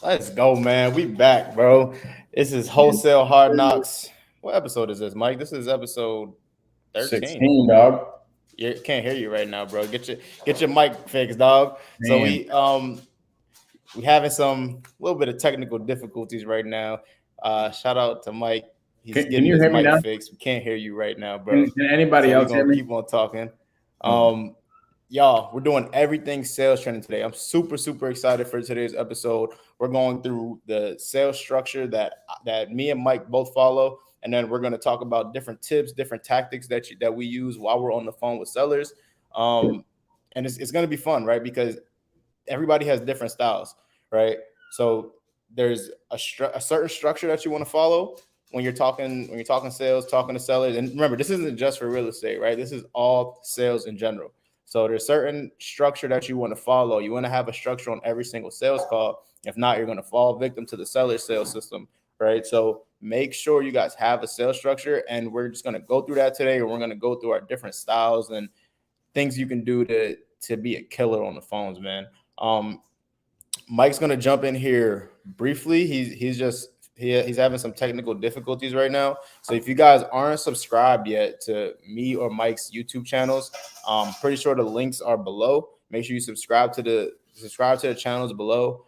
Let's go, man. We back, bro. This is Wholesale Hard Knocks. What episode is this, Mike? This is episode 13. 16, dog. You can't hear you right now, bro. Get your mic fixed, dog. So Man. we having some little bit of technical difficulties right now. Shout out to Mike. He's Can getting you his hear me mic now? fixed. We can't hear you right now, bro. Can anybody So we're else hear gonna me? keep on talking. Okay. Y'all, we're doing everything sales training today. I'm super excited for today's episode. We're going through the sales structure that me and Mike both follow, and then we're going to talk about different tips, different tactics that we use while we're on the phone with sellers. And it's going to be fun, right? Because everybody has different styles, right? So there's a certain structure that you want to follow when you're talking sales, talking to sellers. And remember, this isn't just for real estate, right? This is all sales in general. So there's certain structure that you want to follow. You want to have a structure on every single sales call. If not, you're going to fall victim to the seller sales system, right? So make sure you guys have a sales structure, and we're just going to go through that today, and we're going to go through our different styles and things you can do to be a killer on the phones, man. Mike's going to jump in here briefly. He's having some technical difficulties right now. So if you guys aren't subscribed yet to me or Mike's YouTube channels, I'm pretty sure the links are below. Make sure you subscribe to the channels below.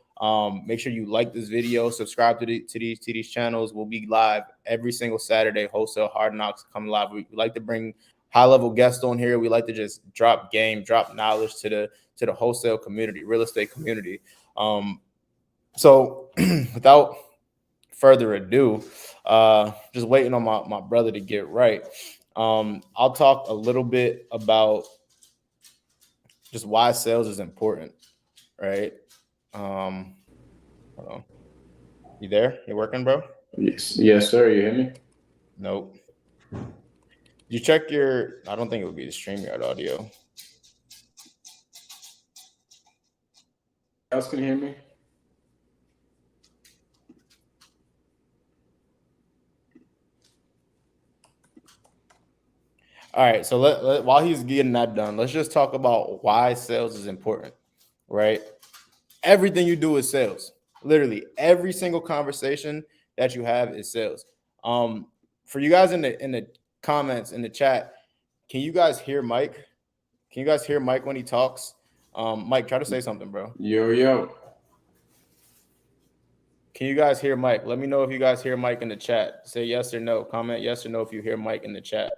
Make sure you like this video, subscribe to these channels. We'll be live every single Saturday. Wholesale Hard Knocks come live. We like to bring high-level guests on here. We like to just drop knowledge to the wholesale community, real estate community. So without further ado, just waiting on my brother to get right. I'll talk a little bit about just why sales is important, right? Hold on. You there? You working, bro? Yes, sir. You hear me? Nope. You check your, I don't think it would be the StreamYard audio. Else can hear me? All right, so while he's getting that done, let's just talk about why sales is important, right? Everything you do is sales. Literally every single conversation that you have is sales. For you guys in the comments in the chat, can you guys hear Mike? Can you guys hear Mike when he talks? Mike, try to say something, bro. Yo. Can you guys hear Mike? Let me know if you guys hear Mike in the chat. Say yes or no. Comment yes or no if you hear Mike in the chat.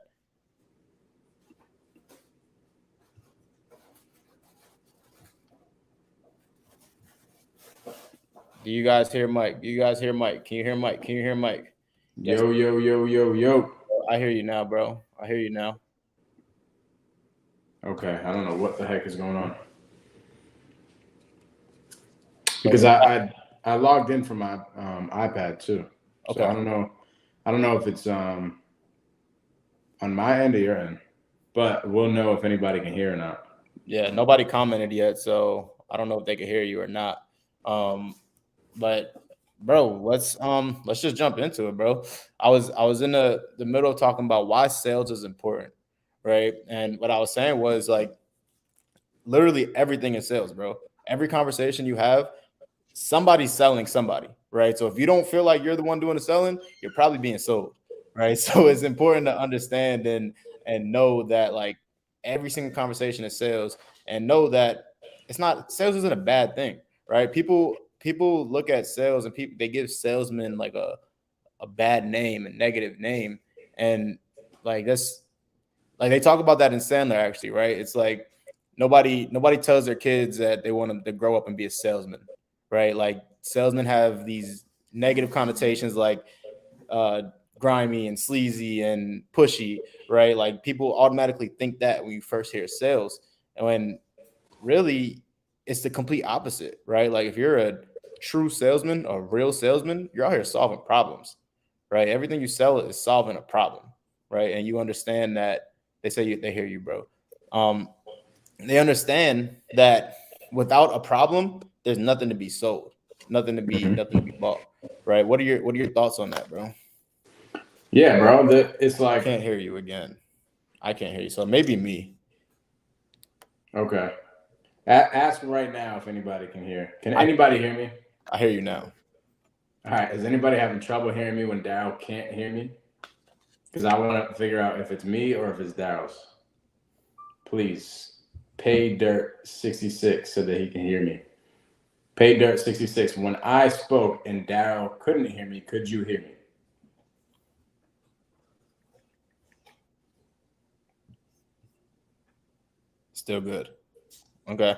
Do you guys hear Mike? Do you guys hear Mike? Can you hear Mike? Can you hear Mike? Yes. Yo. I hear you now, bro. I hear you now. Okay, I don't know what the heck is going on. Because I logged in from my iPad too. Okay. So I don't know if it's on my end or your end, but we'll know if anybody can hear or not. Yeah, nobody commented yet, so I don't know if they can hear you or not. But bro, let's just jump into it, bro. I was in the middle of talking about why sales is important, right? And what I was saying was like literally everything is sales, bro. Every conversation you have, somebody's selling somebody, right? So if you don't feel like you're the one doing the selling, you're probably being sold, right? So it's important to understand and know that like every single conversation is sales, and know that sales isn't a bad thing, right? People look at sales and they give salesmen like a bad name, a negative name, and like that's like they talk about that in Sandler actually, right? It's like nobody tells their kids that they want them to grow up and be a salesman, right? Like salesmen have these negative connotations like grimy and sleazy and pushy, right? Like people automatically think that when you first hear sales, and when really it's the complete opposite, right? Like if you're a true salesman, a real salesman, you're out here solving problems, right? Everything you sell is solving a problem, right? And you understand that they hear you, bro. They understand that without a problem, there's nothing to be sold, nothing to be bought, right? What are your thoughts on that, bro? Yeah, bro. It's like I can't hear you again. I can't hear you, so maybe me. Okay. Ask right now if anybody can hear. Can anybody hear me? I hear you now. All right. Is anybody having trouble hearing me when Daryll can't hear me? Because I want to figure out if it's me or if it's Daryl's. Please pay Dirt 66 so that he can hear me. Pay Dirt 66. When I spoke and Daryll couldn't hear me, could you hear me? Still good. Okay.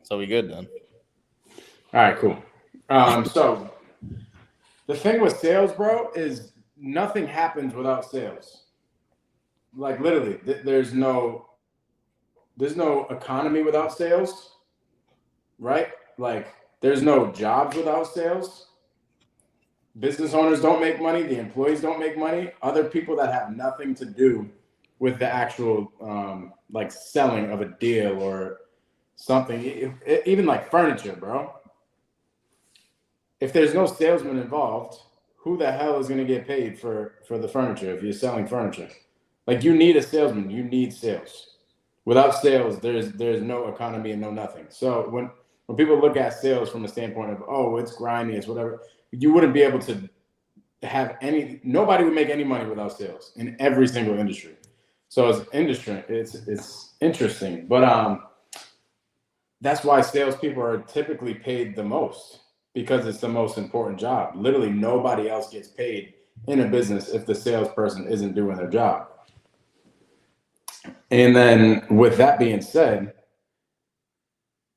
So we good then. All right, cool. So the thing with sales, bro, is nothing happens without sales. Like literally, there's no economy without sales, right? Like there's no jobs without sales. Business owners don't make money. The employees don't make money. Other people that have nothing to do with the actual like selling of a deal or something, even like furniture, bro. If there's no salesman involved, who the hell is going to get paid for the furniture if you're selling furniture? Like you need a salesman. You need sales. Without sales, there's no economy and no nothing. So when people look at sales from a standpoint of, oh, it's grimy, it's whatever, you wouldn't be able to have nobody would make any money without sales in every single industry. So it's interesting, but that's why salespeople are typically paid the most because it's the most important job. Literally, nobody else gets paid in a business if the salesperson isn't doing their job. And then, with that being said,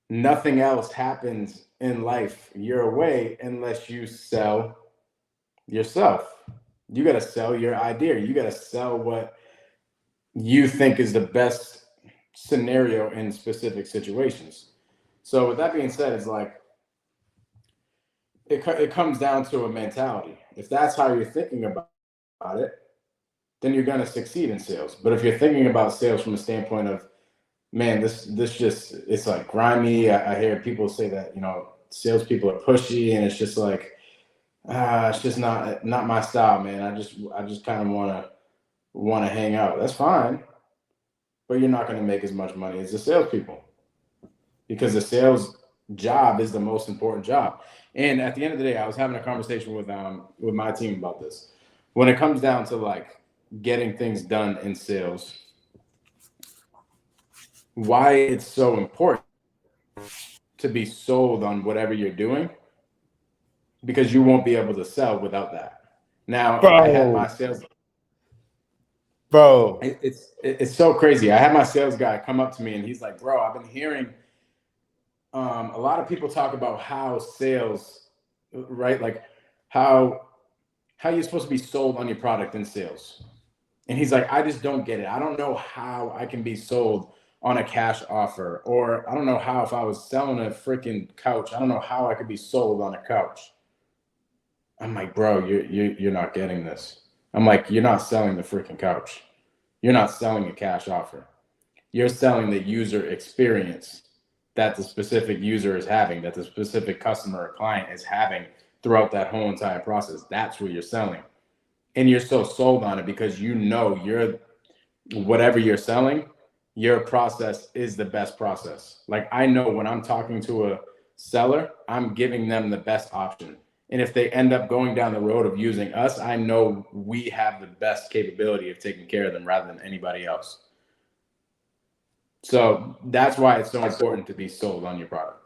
nothing else happens in life your way unless you sell yourself. You got to sell your idea. You got to sell what you think is the best scenario in specific situations. So with that being said, it's like it comes down to a mentality. If that's how you're thinking about it, then you're going to succeed in sales. But if you're thinking about sales from a standpoint of, man, this just, it's like grimy. I hear people say that, salespeople are pushy, and it's just like, it's just not my style, man. I just kind of want to hang out. That's fine, but you're not going to make as much money as the salespeople because the sales job is the most important job. And at the end of the day, I was having a conversation with my team about this. When it comes down to like getting things done in sales, why it's so important to be sold on whatever you're doing, because you won't be able to sell without that. Now, I had my sales. Bro, it's so crazy. I had my sales guy come up to me and he's like, bro, I've been hearing a lot of people talk about how sales, right? Like how you're supposed to be sold on your product in sales. And he's like, I just don't get it. I don't know how I can be sold on a cash offer, or I don't know how, if I was selling a freaking couch, I don't know how I could be sold on a couch. I'm like, bro, you're not getting this. I'm like, you're not selling the freaking couch. You're not selling a cash offer. You're selling the user experience that the specific user is having, that the specific customer or client is having throughout that whole entire process. That's what you're selling. And you're so sold on it because you're whatever you're selling, your process is the best process. Like I know when I'm talking to a seller, I'm giving them the best option. And if they end up going down the road of using us, I know we have the best capability of taking care of them rather than anybody else. So that's why it's so important to be sold on your product.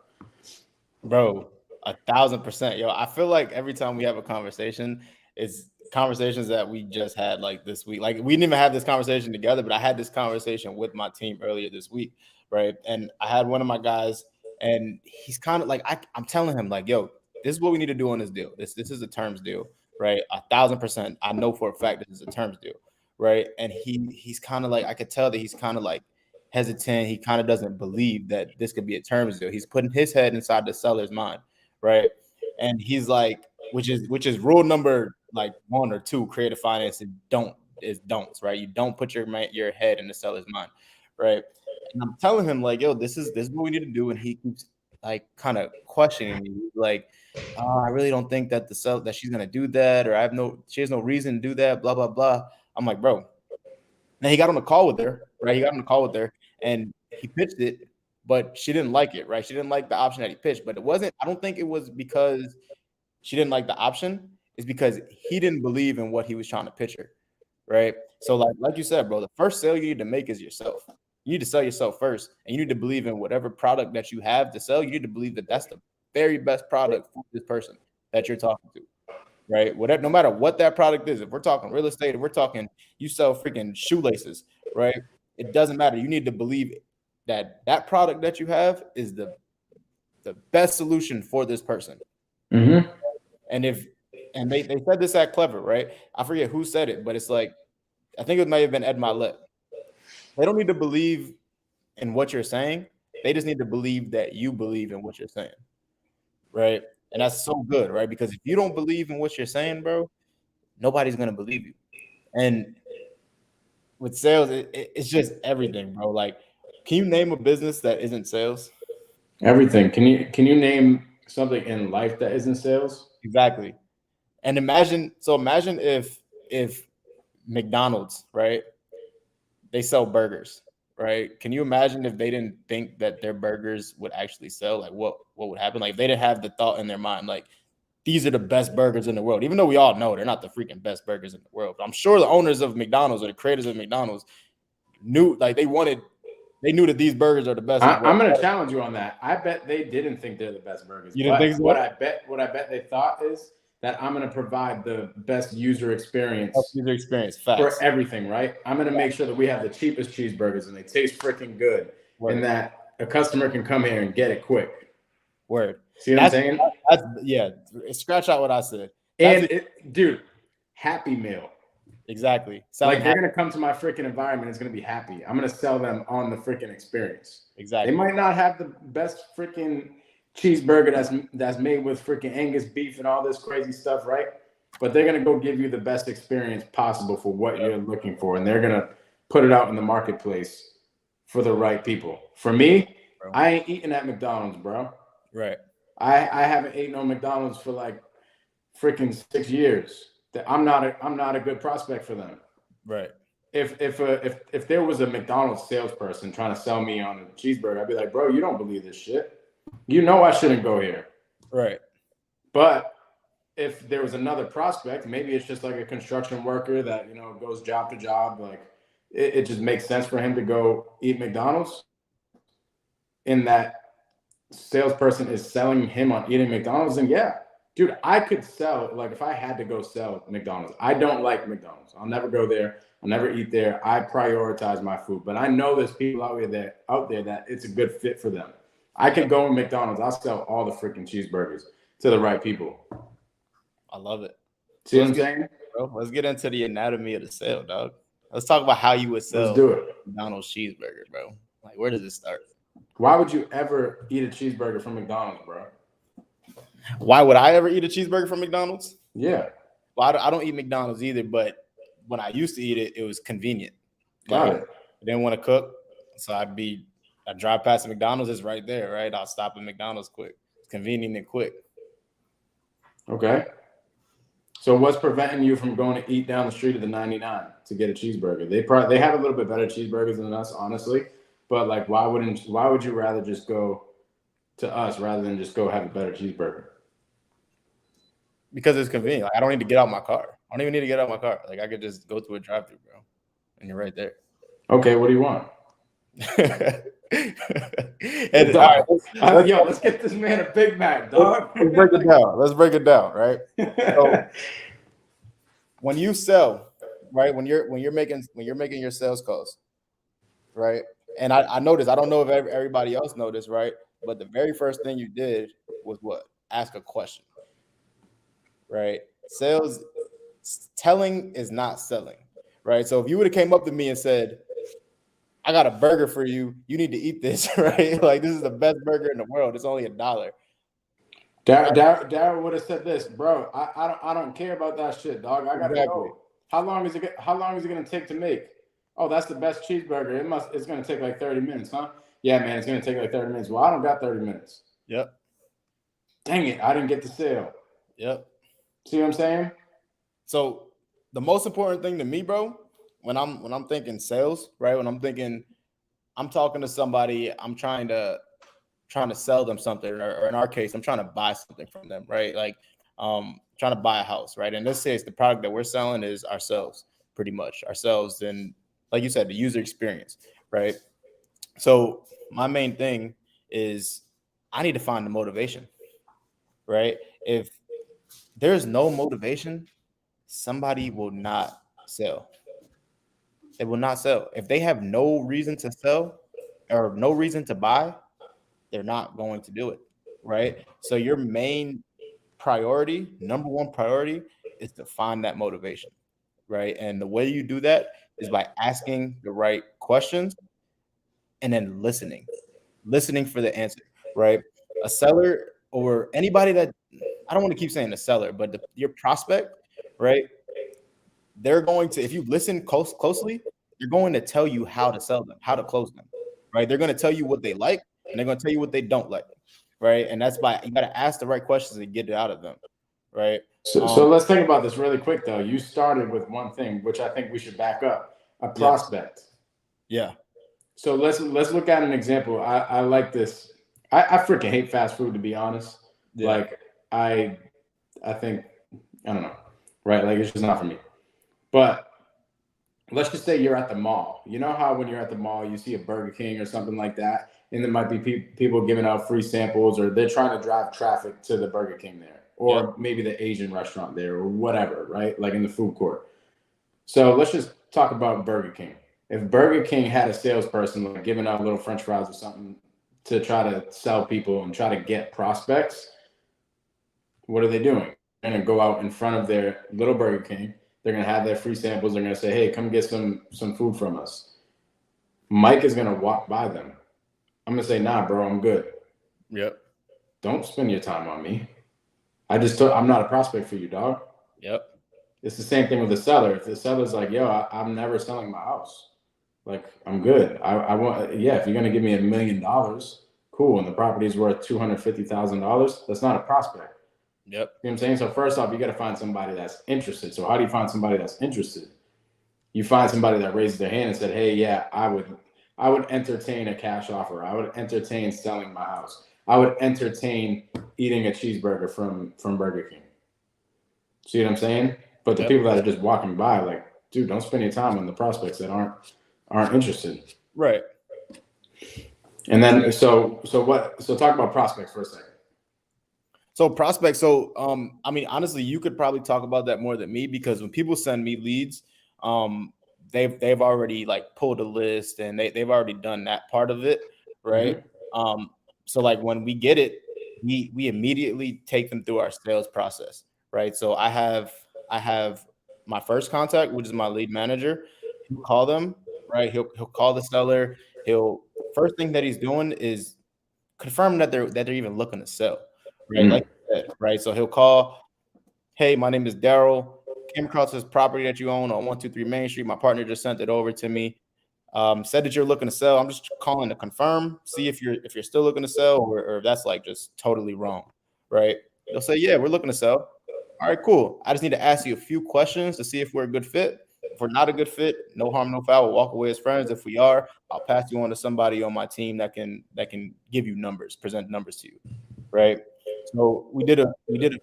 Bro, 1,000%. Yo, I feel like every time we have a conversation, it's conversations that we just had like this week. Like we didn't even have this conversation together, but I had this conversation with my team earlier this week, right? And I had one of my guys, and he's kind of like, I'm telling him like, yo, this is what we need to do on this deal. This is a terms deal, right? 1,000%. I know for a fact this is a terms deal, right? And he's kind of like, I could tell that he's kind of like hesitant. He kind of doesn't believe that this could be a terms deal. He's putting his head inside the seller's mind, right? And he's like, which is rule number like 1 or 2, creative finance don'ts, right? You don't put your head in the seller's mind, right? And I'm telling him like, yo, this is what we need to do, and he keeps like kind of questioning me, like, I really don't think that that she's gonna do that, or she has no reason to do that, blah blah blah. I'm like, bro. Now he got on the call with her, right? He got on the call with her, and he pitched it, but she didn't like it, right? She didn't like the option that he pitched, but I don't think it was because she didn't like the option. It's because he didn't believe in what he was trying to pitch her, right? So like you said, bro, the first sale you need to make is yourself. You need to sell yourself first, and you need to believe in whatever product that you have to sell. You need to believe that that's the very best product for this person that you're talking to, right? Whatever, no matter what that product is. If we're talking real estate, if we're talking you sell freaking shoelaces, right? It doesn't matter. You need to believe that that product that you have is the best solution for this person. Mm-hmm. And they said this at Clever, right? I forget who said it, but it's like, I think it may have been Ed Milet. They don't need to believe in what you're saying. They just need to believe that you believe in what you're saying, right? And that's so good, right? Because if you don't believe in what you're saying, bro, nobody's going to believe you. And with sales, it's just everything, bro. Like, can you name a business that isn't sales? Everything. Can you name something in life that isn't sales? Exactly. And imagine if McDonald's, right? They sell burgers, right? Can you imagine if they didn't think that their burgers would actually sell? Like what would happen? Like if they didn't have the thought in their mind, like these are the best burgers in the world, even though we all know they're not the freaking best burgers in the world. But I'm sure the owners of McDonald's or the creators of McDonald's knew, like they knew that these burgers are the best. I'm going to challenge you on that. I bet they didn't think they're the best burgers. You didn't think so? What I bet they thought is that I'm going to provide the best user experience for everything, right? I'm going to make sure that we have the cheapest cheeseburgers and they taste freaking good. Word. And that a customer can come here and get it quick. Word. See what I'm saying? Yeah. Scratch out what I said. Dude, Happy Meal. Exactly. Like they're going to come to my freaking environment. It's going to be happy. I'm going to sell them on the freaking experience. Exactly. They might not have the best freaking cheeseburger that's made with freaking Angus beef and all this crazy stuff, right? But they're going to go give you the best experience possible for what you're looking for. And they're going to put it out in the marketplace for the right people. For me, bro, I ain't eating at McDonald's, bro. Right. I haven't eaten on McDonald's for like freaking 6 years. I'm not a good prospect for them. Right. If there was a McDonald's salesperson trying to sell me on a cheeseburger, I'd be like, bro, you don't believe this shit. You know I shouldn't go here. Right. But if there was another prospect, maybe it's just like a construction worker that, goes job to job. Like it just makes sense for him to go eat McDonald's. And that salesperson is selling him on eating McDonald's. And yeah, dude, I could sell, like if I had to go sell McDonald's. I don't like McDonald's. I'll never go there. I'll never eat there. I prioritize my food. But I know there's people out there that it's a good fit for them. I can go in McDonald's. I'll sell all the freaking cheeseburgers to the right people. I love it. See what I'm saying? Bro, let's get into the anatomy of the sale, dog. Let's talk about how you would sell McDonald's cheeseburger, bro. Like, where does it start? Why would you ever eat a cheeseburger from McDonald's, bro? Why would I ever eat a cheeseburger from McDonald's? Yeah. Well, I don't eat McDonald's either, but when I used to eat it, it was convenient. Got it. I didn't want to cook, so I'd drive past McDonald's. It's right there, right? I'll stop at McDonald's quick. It's convenient and quick. Okay. So what's preventing you from going to eat down the street of the 99 to get a cheeseburger? They have a little bit better cheeseburgers than us, honestly. But like, why would you rather just go to us rather than just go have a better cheeseburger? Because it's convenient. Like, I don't need to get out my car. I don't even need to get out my car. Like, I could just go to a drive-thru, bro, and you're right there. Okay, what do you want? And, dog, let's get this man a Big Mac, dog. Let's break it down, right? So, when you sell, right? When you're making your sales calls, right? And I noticed. I don't know if everybody else noticed, right? But the very first thing you did was what? Ask a question, right? Telling is not selling, right? So if you would have came up to me and said, I got a burger for you, you need to eat this, right? Like, this is the best burger in the world. It's only $1. Daryl would have said this, bro. I don't care about that shit, dog. I gotta go. How long is it gonna take to make? Oh, that's the best cheeseburger. It's gonna take like 30 minutes, huh? Yeah, man, it's gonna take like 30 minutes. Well, I don't got 30 minutes. Yep. Dang it, I didn't get the sale. Yep. See what I'm saying? So the most important thing to me, bro, when I'm thinking sales, right? When I'm thinking I'm talking to somebody, I'm trying to sell them something, or in our case, I'm trying to buy something from them, right? Like trying to buy a house, right? In this case, the product that we're selling is ourselves, pretty much ourselves, and like you said, the user experience, right? So my main thing is I need to find the motivation, right? If there's no motivation, somebody will not sell. They will not sell. If they have no reason to sell or no reason to buy, they're not going to do it, right? So your main priority, number one priority, is to find that motivation, right? And the way you do that is by asking the right questions and then listening for the answer, right? A seller or anybody that, I don't want to keep saying the seller, but your prospect, right? They're going to, if you listen closely, they're going to tell you how to sell them, how to close them, right? They're going to tell you what they like, and they're going to tell you what they don't like, right? And that's by, you got to ask the right questions and get it out of them, right? So let's think about this really quick, though. You started with one thing, which I think we should back up: a prospect. Yeah. So let's look at an example. I like this. I freaking hate fast food, to be honest. Yeah. Like I think, I don't know, right? Like it's just not for me. But let's just say you're at the mall. You know how when you're at the mall, you see a Burger King or something like that, and there might be people giving out free samples, or they're trying to drive traffic to the Burger King there, or maybe the Asian restaurant there, or whatever, right? Like in the food court. So let's just talk about Burger King. If Burger King had a salesperson like giving out little French fries or something to try to sell people and try to get prospects, what are they doing? They're going to go out in front of their little Burger King. They're going to have their free samples. They're going to say, hey, come get some food from us. Mike is going to walk by them. I'm going to say, nah, bro, I'm good. Yep. Don't spend your time on me. I'm not a prospect for you, dog. Yep. It's the same thing with the seller. If the seller's like, yo, I'm never selling my house. Like, I'm good. I want, if you're going to give me $1 million, cool. And the property is worth $250,000. That's not a prospect. Yep. You know what I'm saying? So first off, you got to find somebody that's interested. So how do you find somebody that's interested? You find somebody that raises their hand and said, hey, yeah, I would entertain a cash offer. I would entertain selling my house. I would entertain eating a cheeseburger from Burger King. See what I'm saying? But the people that are just walking by, like, dude, don't spend your time on the prospects that aren't interested. Right. And then so talk about prospects for a second. So prospects. So I mean, honestly, you could probably talk about that more than me, because when people send me leads, they've already like pulled a list and they've already done that part of it, right? Mm-hmm. So like when we get it, we immediately take them through our sales process, right? So I have my first contact, which is my lead manager. He'll call them, right? He'll call the seller. First thing that he's doing is confirm that they're even looking to sell, right? Mm-hmm. Like you said, right? So he'll call, hey, my name is Daryl. Came across this property that you own on 123 Main Street. My partner just sent it over to me. Said that you're looking to sell. I'm just calling to confirm, see if you're still looking to sell, or if that's like just totally wrong, right? They'll say, yeah, we're looking to sell. All right, cool. I just need to ask you a few questions to see if we're a good fit. If we're not a good fit, no harm, no foul. We'll walk away as friends. If we are, I'll pass you on to somebody on my team that can give you numbers, present numbers to you, right? So we did a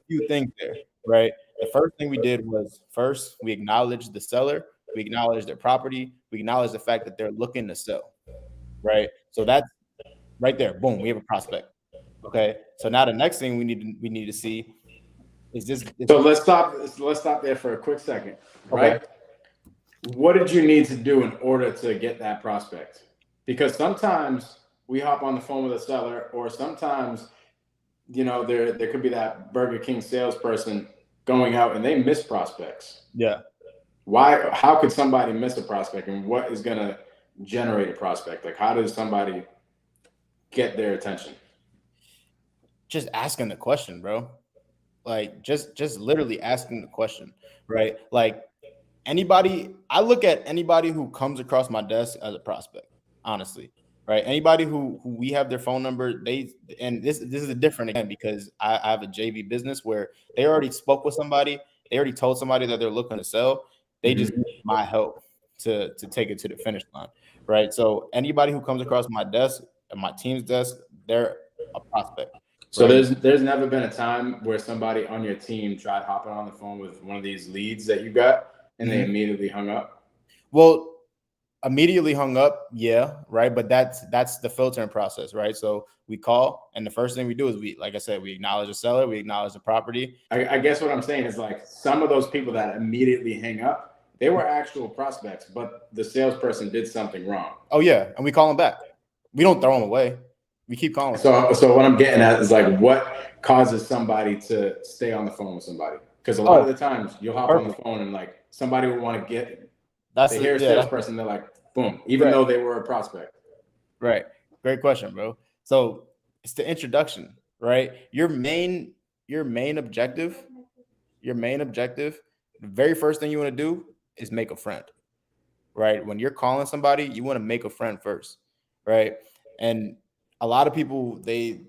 few things there, right? The first thing we did was first we acknowledged the seller, we acknowledged their property, we acknowledged the fact that they're looking to sell, right? So that's right there. Boom, we have a prospect. Okay, so now the next thing we need to see is this. So let's stop there for a quick second, right? Okay. What did you need to do in order to get that prospect? Because sometimes we hop on the phone with a seller, or sometimes, you know, there could be that Burger King salesperson going out and they miss prospects. Yeah. Why? How could somebody miss a prospect, and what is going to generate a prospect? Like, how does somebody get their attention? Just asking the question, bro. Like just literally asking the question, right? Like I look at anybody who comes across my desk as a prospect, honestly, right? Anybody who we have their phone number, and this is a different again, because I have a JV business where they already spoke with somebody, they already told somebody that they're looking to sell. They just need my help to take it to the finish line, right? So anybody who comes across my desk and my team's desk, they're a prospect. So Right? there's never been a time where somebody on your team tried hopping on the phone with one of these leads that you got and they immediately hung up? Well, immediately hung up, yeah, right. But that's the filtering process, right? So we call, and the first thing we do is like I said, we acknowledge the seller, we acknowledge the property. I guess what I'm saying is like some of those people that immediately hang up, they were actual prospects, but the salesperson did something wrong. Oh yeah, and we call them back. We don't throw them away. We keep calling. So what I'm getting at is like what causes somebody to stay on the phone with somebody? Because a lot of the times you'll hop on the phone and like somebody will want to get. They hear a salesperson, they're like, boom, even though they were a prospect. Right. Great question, bro. So it's the introduction, right? Your main objective, the very first thing you want to do is make a friend, right? When you're calling somebody, you want to make a friend first, right? And a lot of people, they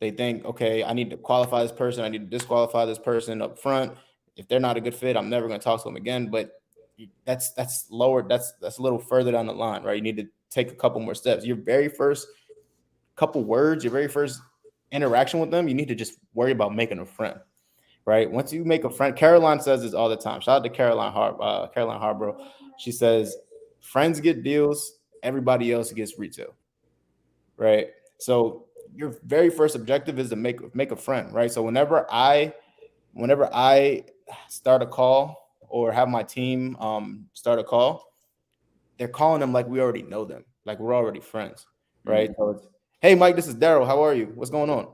think, okay, I need to qualify this person, I need to disqualify this person up front. If they're not a good fit, I'm never going to talk to them again. But that's lower. That's a little further down the line, right? You need to take a couple more steps. Your very first couple words, your very first interaction with them, you need to just worry about making a friend, right? Once you make a friend, Caroline says this all the time. Shout out to Caroline Harborough. She says, friends get deals, everybody else gets retail, right? So your very first objective is to make a friend, right? So whenever I start a call or have my team start a call, they're calling them like we already know them, like we're already friends, right? So it's, hey, Mike, this is Daryl. How are you? What's going on?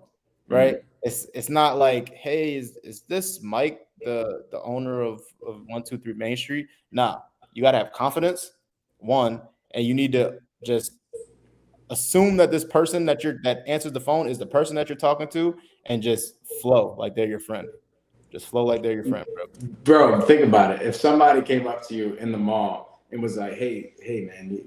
Right? It's not like, hey, is this Mike, the owner of 123 Main Street? Nah, you got to have confidence, one, and you need to just assume that this person that answers the phone is the person that you're talking to, and just flow like they're your friend. Just flow like they're your friend, bro. Think about it. If somebody came up to you in the mall and was like, "Hey, man,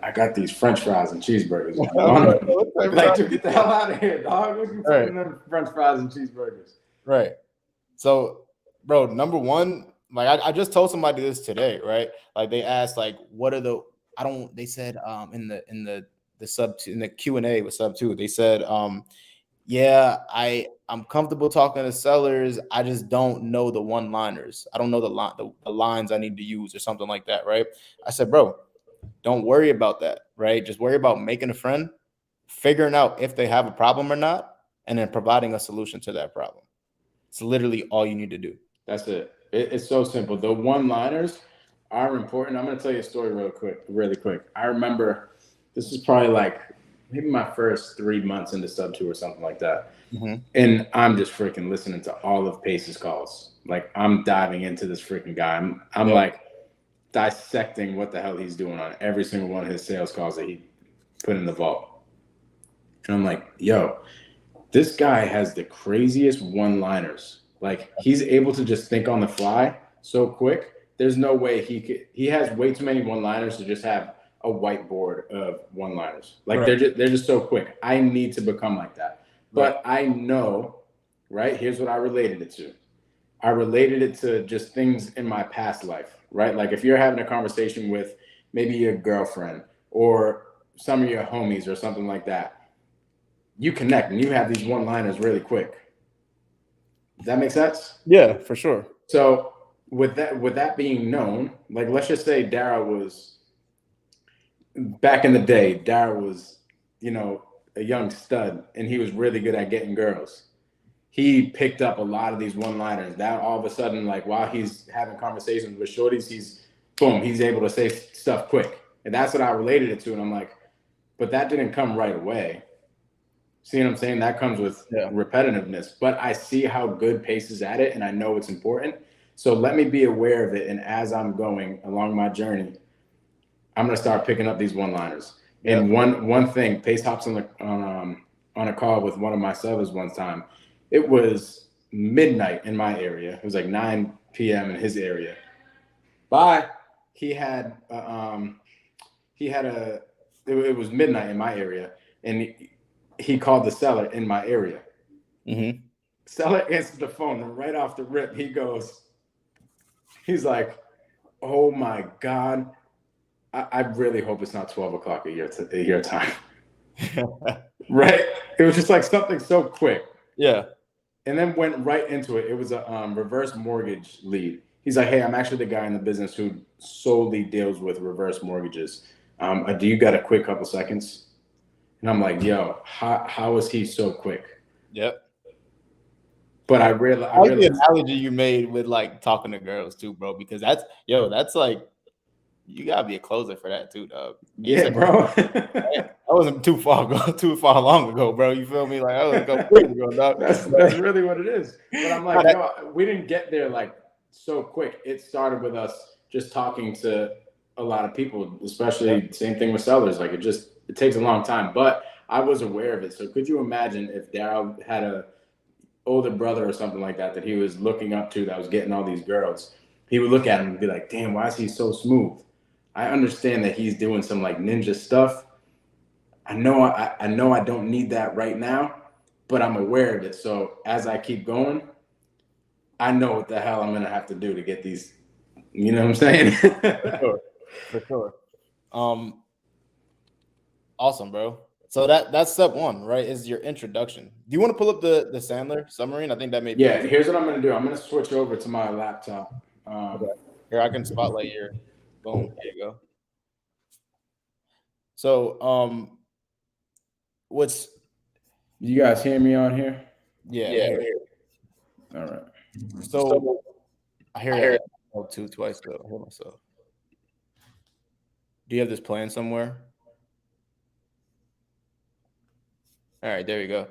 I got these French fries and cheeseburgers. Like, to get the hell out of here, dog. What you putting in French fries and cheeseburgers?" Right. So, bro, number one, like I just told somebody this today, right? Like they asked, like, what are the? They said in the sub in the Q&A with sub 2, they said yeah, I'm comfortable talking to sellers. I just don't know the one-liners. I don't know the lines I need to use or something like that, right? I said, bro, don't worry about that, right? Just worry about making a friend, figuring out if they have a problem or not, and then providing a solution to that problem. It's literally all you need to do. That's it. It's so simple. The one-liners are important. I'm going to tell you a story really quick. I remember this is probably like maybe my first 3 months into sub 2 or something like that. And I'm just freaking listening to all of Pace's calls. Like I'm diving into this freaking guy. I'm like dissecting what the hell he's doing on every single one of his sales calls that he put in the vault. And I'm like, yo, this guy has the craziest one-liners. Like he's able to just think on the fly so quick. There's no way he has way too many one-liners to just have a whiteboard of one-liners. Like they're just so quick. I need to become like that. But I know, right? Here's what I related it to. I related it to just things in my past life, right? Like if you're having a conversation with maybe your girlfriend or some of your homies or something like that, you connect and you have these one-liners really quick. Does that make sense? Yeah, for sure. So with that being known, like let's just say Daryl was back in the day, Daryl was, a young stud and he was really good at getting girls. He picked up a lot of these one-liners. That all of a sudden, like while he's having conversations with shorties, he's able to say stuff quick. And that's what I related it to. And I'm like, but that didn't come right away. See what I'm saying? That comes with repetitiveness. But I see how good Pace is at it, and I know it's important. So let me be aware of it. And as I'm going along my journey, I'm going to start picking up these one-liners. Yeah. And one thing, Pace hops on a call with one of my sellers one time. It was midnight in my area. It was like 9 p.m. in his area. It was midnight in my area, and he called the seller in my area. Seller answered the phone, and right off the rip, he's like, "Oh my God, I really hope it's not 12 o'clock a year time. Right? It was just like something so quick. Yeah. And then went right into it. It was a reverse mortgage lead. He's like, hey, I'm actually the guy in the business who solely deals with reverse mortgages. Do you got a quick couple seconds? And I'm like, yo, how is he so quick? Yep. But I like realized the analogy you made with like talking to girls too, bro, because that's like, you gotta be a closer for that too, dog. Yeah, bro. That wasn't too far long ago, bro. You feel me? Like, that was a couple years ago, dog. That's really what it is. But I'm like, yo, we didn't get there like so quick. It started with us just talking to a lot of people, especially same thing with sellers. Like it takes a long time. But I was aware of it. So could you imagine if Daryl had a older brother or something like that he was looking up to that was getting all these girls? He would look at him and be like, damn, why is he so smooth? I understand that he's doing some like ninja stuff. I know I don't need that right now, but I'm aware of it. So as I keep going, I know what the hell I'm gonna have to do to get these. You know what I'm saying? For sure. Awesome, bro. So that's step one, right? Is your introduction. Do you want to pull up the Sandler Submarine? I think that may be. Yeah. Here's what I'm gonna do. I'm gonna switch over to my laptop. Okay. Here, I can spotlight your. Boom. There you go. So, what's you guys hear me on here? Yeah. All right. So I hear it twice though. I hear myself. Do you have this plan somewhere? All right, there you go.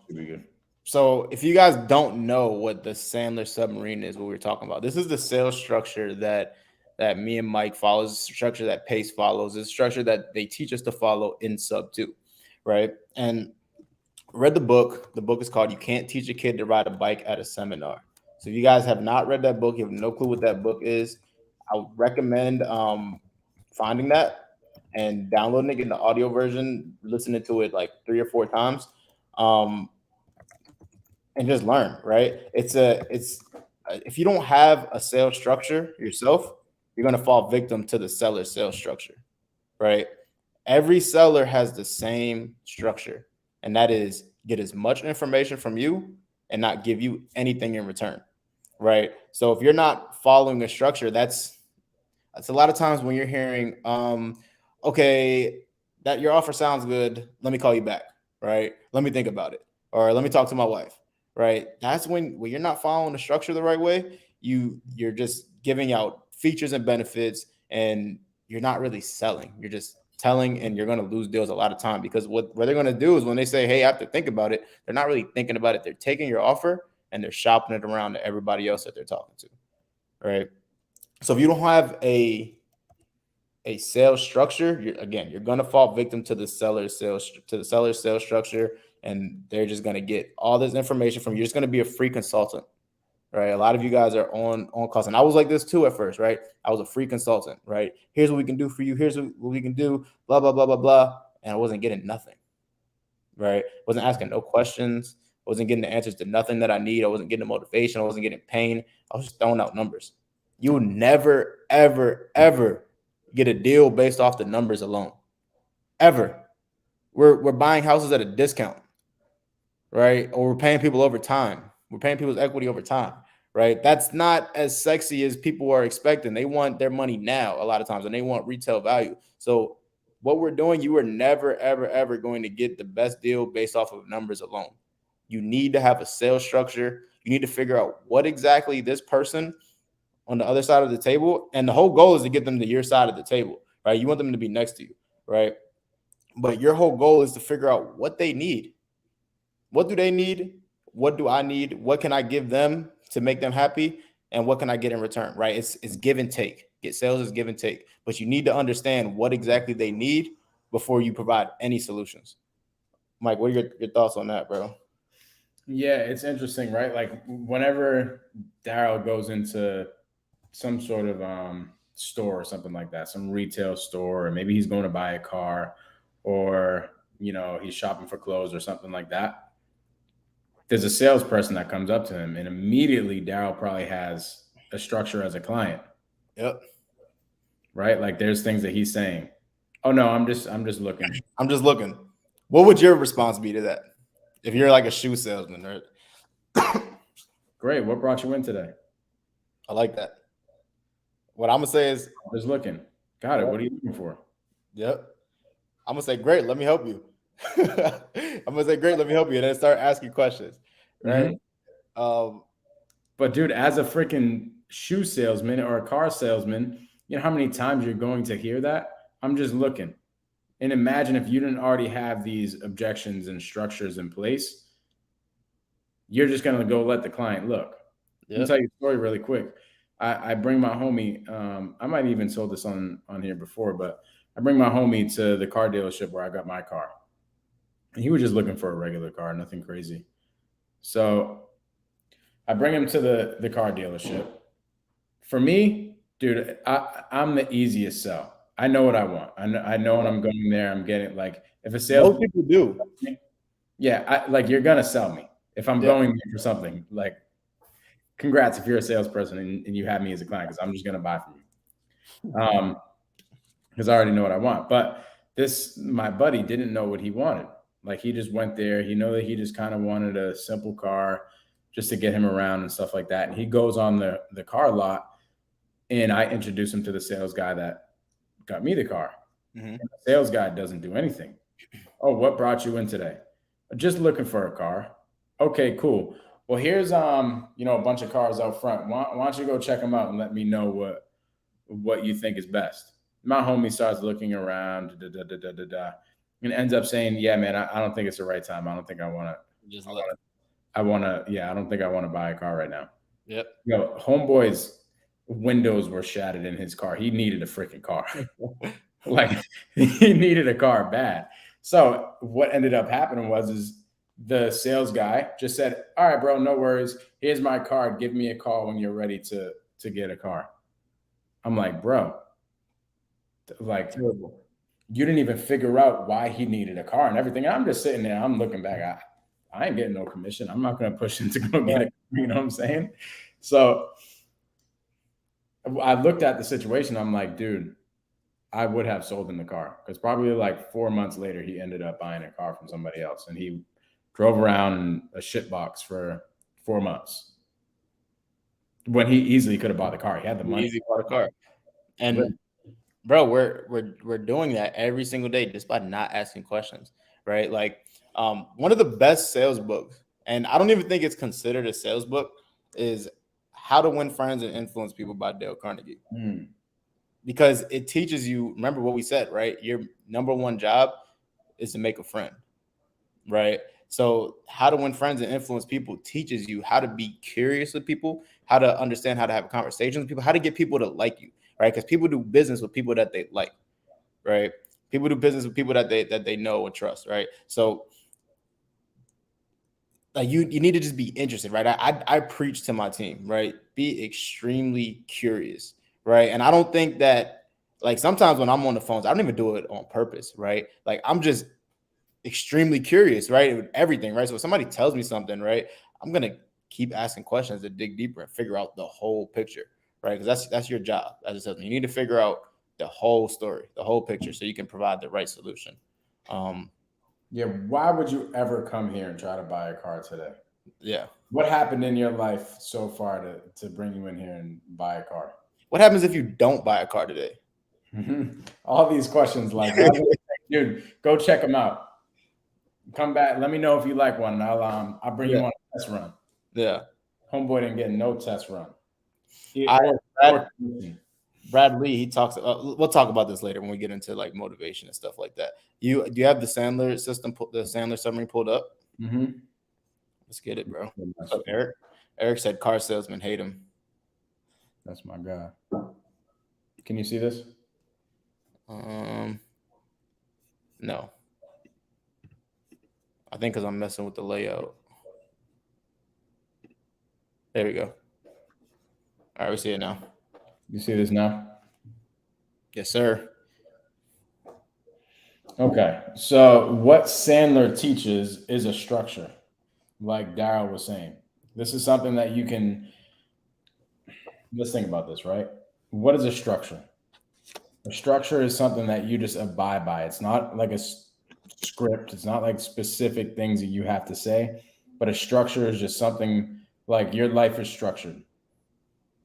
Should be good. So if you guys don't know what the Sandler Submarine is, what we're talking about, this is the sales structure that me and Mike follows, the structure that Pace follows, the structure that they teach us to follow in Sub 2, right? And read the book. The book is called "You Can't Teach a Kid to Ride a Bike at a Seminar." So if you guys have not read that book, you have no clue what that book is, I would recommend finding that and downloading it, getting the audio version, listening to it like 3 or 4 times, and just learn. Right? It's if you don't have a sales structure yourself, you're gonna fall victim to the seller sales structure. Right? Every seller has the same structure, and that is get as much information from you and not give you anything in return. Right? So if you're not following a structure, that's a lot of times when you're hearing, okay, that your offer sounds good. Let me call you back. Right? Let me think about it, or let me talk to my wife. Right? That's when you're not following the structure the right way. You're just giving out features and benefits, and you're not really selling. You're just telling, and you're going to lose deals a lot of time, because what they're going to do is when they say, hey, I have to think about it, they're not really thinking about it. They're taking your offer and they're shopping it around to everybody else that they're talking to. Right? So if you don't have a sales structure, you're going to fall victim to the seller's sales structure, and they're just going to get all this information from you. You're just going to be a free consultant, right? A lot of you guys are on calls, and I was like this too at first, right? I was a free consultant, right? Here's what we can do for you. Here's what we can do, blah blah blah blah blah, and I wasn't getting nothing, right? Wasn't asking no questions. Wasn't getting the answers to nothing that I need. I wasn't getting the motivation. I wasn't getting pain. I was just throwing out numbers. You will never, ever, ever get a deal based off the numbers alone. Ever. We're buying houses at a discount, right? Or we're paying people over time. We're paying people's equity over time, right? That's not as sexy as people are expecting. They want their money now a lot of times, and they want retail value. So what we're doing, you are never, ever, ever going to get the best deal based off of numbers alone. You need to have a sales structure. You need to figure out what exactly this person on the other side of the table, and the whole goal is to get them to your side of the table, right? You want them to be next to you, right? But your whole goal is to figure out what they need. What do they need? What do I need? What can I give them to make them happy? And what can I get in return, right? It's give and take. Get sales is give and take. But you need to understand what exactly they need before you provide any solutions. Mike, what are your thoughts on that, bro? Yeah, it's interesting, right? Like whenever Daryl goes into some sort of store or something like that, some retail store, or maybe he's going to buy a car, or he's shopping for clothes or something like that. There's a salesperson that comes up to him, and immediately Daryl probably has a structure as a client. Yep. right? Like there's things that he's saying. Oh no, I'm just looking. I'm just looking. What would your response be to that? If you're like a shoe salesman, right? Great. What brought you in today? I like that. What I'm gonna say is, I'm just looking. Got it. What are you looking for? Yep. I'm gonna say, great. Let me help you. I'm gonna say, great. Let me help you, and then start asking questions, right? Mm-hmm. But dude, as a freaking shoe salesman or a car salesman, you know how many times you're going to hear that? I'm just looking. And imagine if you didn't already have these objections and structures in place, you're just going to go let the client look. Yep. I'll tell you a story really quick. I bring my homie, I might have even told this on here before, but I bring my homie to the car dealership where I got my car. And he was just looking for a regular car, nothing crazy. So I bring him to the car dealership. For me, dude, I'm the easiest sell. I know what I want. I know when I'm going there, I'm getting like if a sales. Most people do. Yeah, like you're gonna sell me if I'm going there for something. Like, congrats if you're a salesperson and you have me as a client because I'm just gonna buy from you. Because I already know what I want. But my buddy didn't know what he wanted. Like he just went there. He knew that he just kind of wanted a simple car just to get him around and stuff like that. And he goes on the car lot. And I introduce him to the sales guy that got me the car. Mm-hmm. And the sales guy doesn't do anything. Oh, what brought you in today? Just looking for a car. Okay, cool. Well, here's a bunch of cars out front. Why don't you go check them out and let me know what you think is best? My homie starts looking around, and ends up saying, "Yeah, man, I don't think it's the right time. I don't think I want to. I don't think I want to buy a car right now." Yep. Homeboy's windows were shattered in his car. He needed a freaking car. Like he needed a car bad. So what ended up happening is the sales guy just said, "All right, bro, no worries. Here's my card. Give me a call when you're ready to get a car." I'm like, bro, like terrible. You didn't even figure out why he needed a car and everything. I'm just sitting there. I'm looking back. I ain't getting no commission. I'm not going to push him to go get it. You know what I'm saying? So I looked at the situation. I'm like, dude, I would have sold him the car because probably like 4 months later, he ended up buying a car from somebody else. And he drove around in a shit box for 4 months when he easily could have bought the car. He had the money. Easily bought a car. And bro, we're doing that every single day just by not asking questions, right? Like one of the best sales books, and I don't even think it's considered a sales book, is How to Win Friends and Influence People by Dale Carnegie. Because it teaches you, remember what we said, right? Your number one job is to make a friend, right? So How to Win Friends and Influence People teaches you how to be curious with people, how to understand how to have conversations with people, how to get people to like you, right? Because people do business with people that they like, right? People do business with people that they know and trust, right? So like you need to just be interested, right? I preach to my team, right? Be extremely curious, right? And I don't think that, like, sometimes when I'm on the phones, I don't even do it on purpose, right? Like I'm just extremely curious, right? With everything, right? So if somebody tells me something, right, I'm gonna keep asking questions to dig deeper and figure out the whole picture, right? Because that's your job as a salesman. You need to figure out the whole story, the whole picture, so you can provide the right solution. Yeah, why would you ever come here and try to buy a car today? Yeah. What happened in your life so far to bring you in here and buy a car? What happens if you don't buy a car today? All these questions, like, dude, go check them out. Come back. Let me know if you like one. I'll bring you on a test run. Yeah. Homeboy didn't get no test run. Brad Lee, he talks. We'll talk about this later when we get into like motivation and stuff like that. Do you have the Sandler system, the Sandler Submarine pulled up? Mm-hmm. Let's get it, bro. What's up, Eric? Eric said car salesmen hate him. That's my guy. Can you see this? No. I think because I'm messing with the layout. There we go. All right, we see it now. You see this now? Yes, sir. Okay. So what Sandler teaches is a structure, like Daryl was saying. This is something that you can, let's think about this, right? What is a structure? A structure is something that you just abide by. It's not like a script. It's not like specific things that you have to say, but a structure is just something like your life is structured.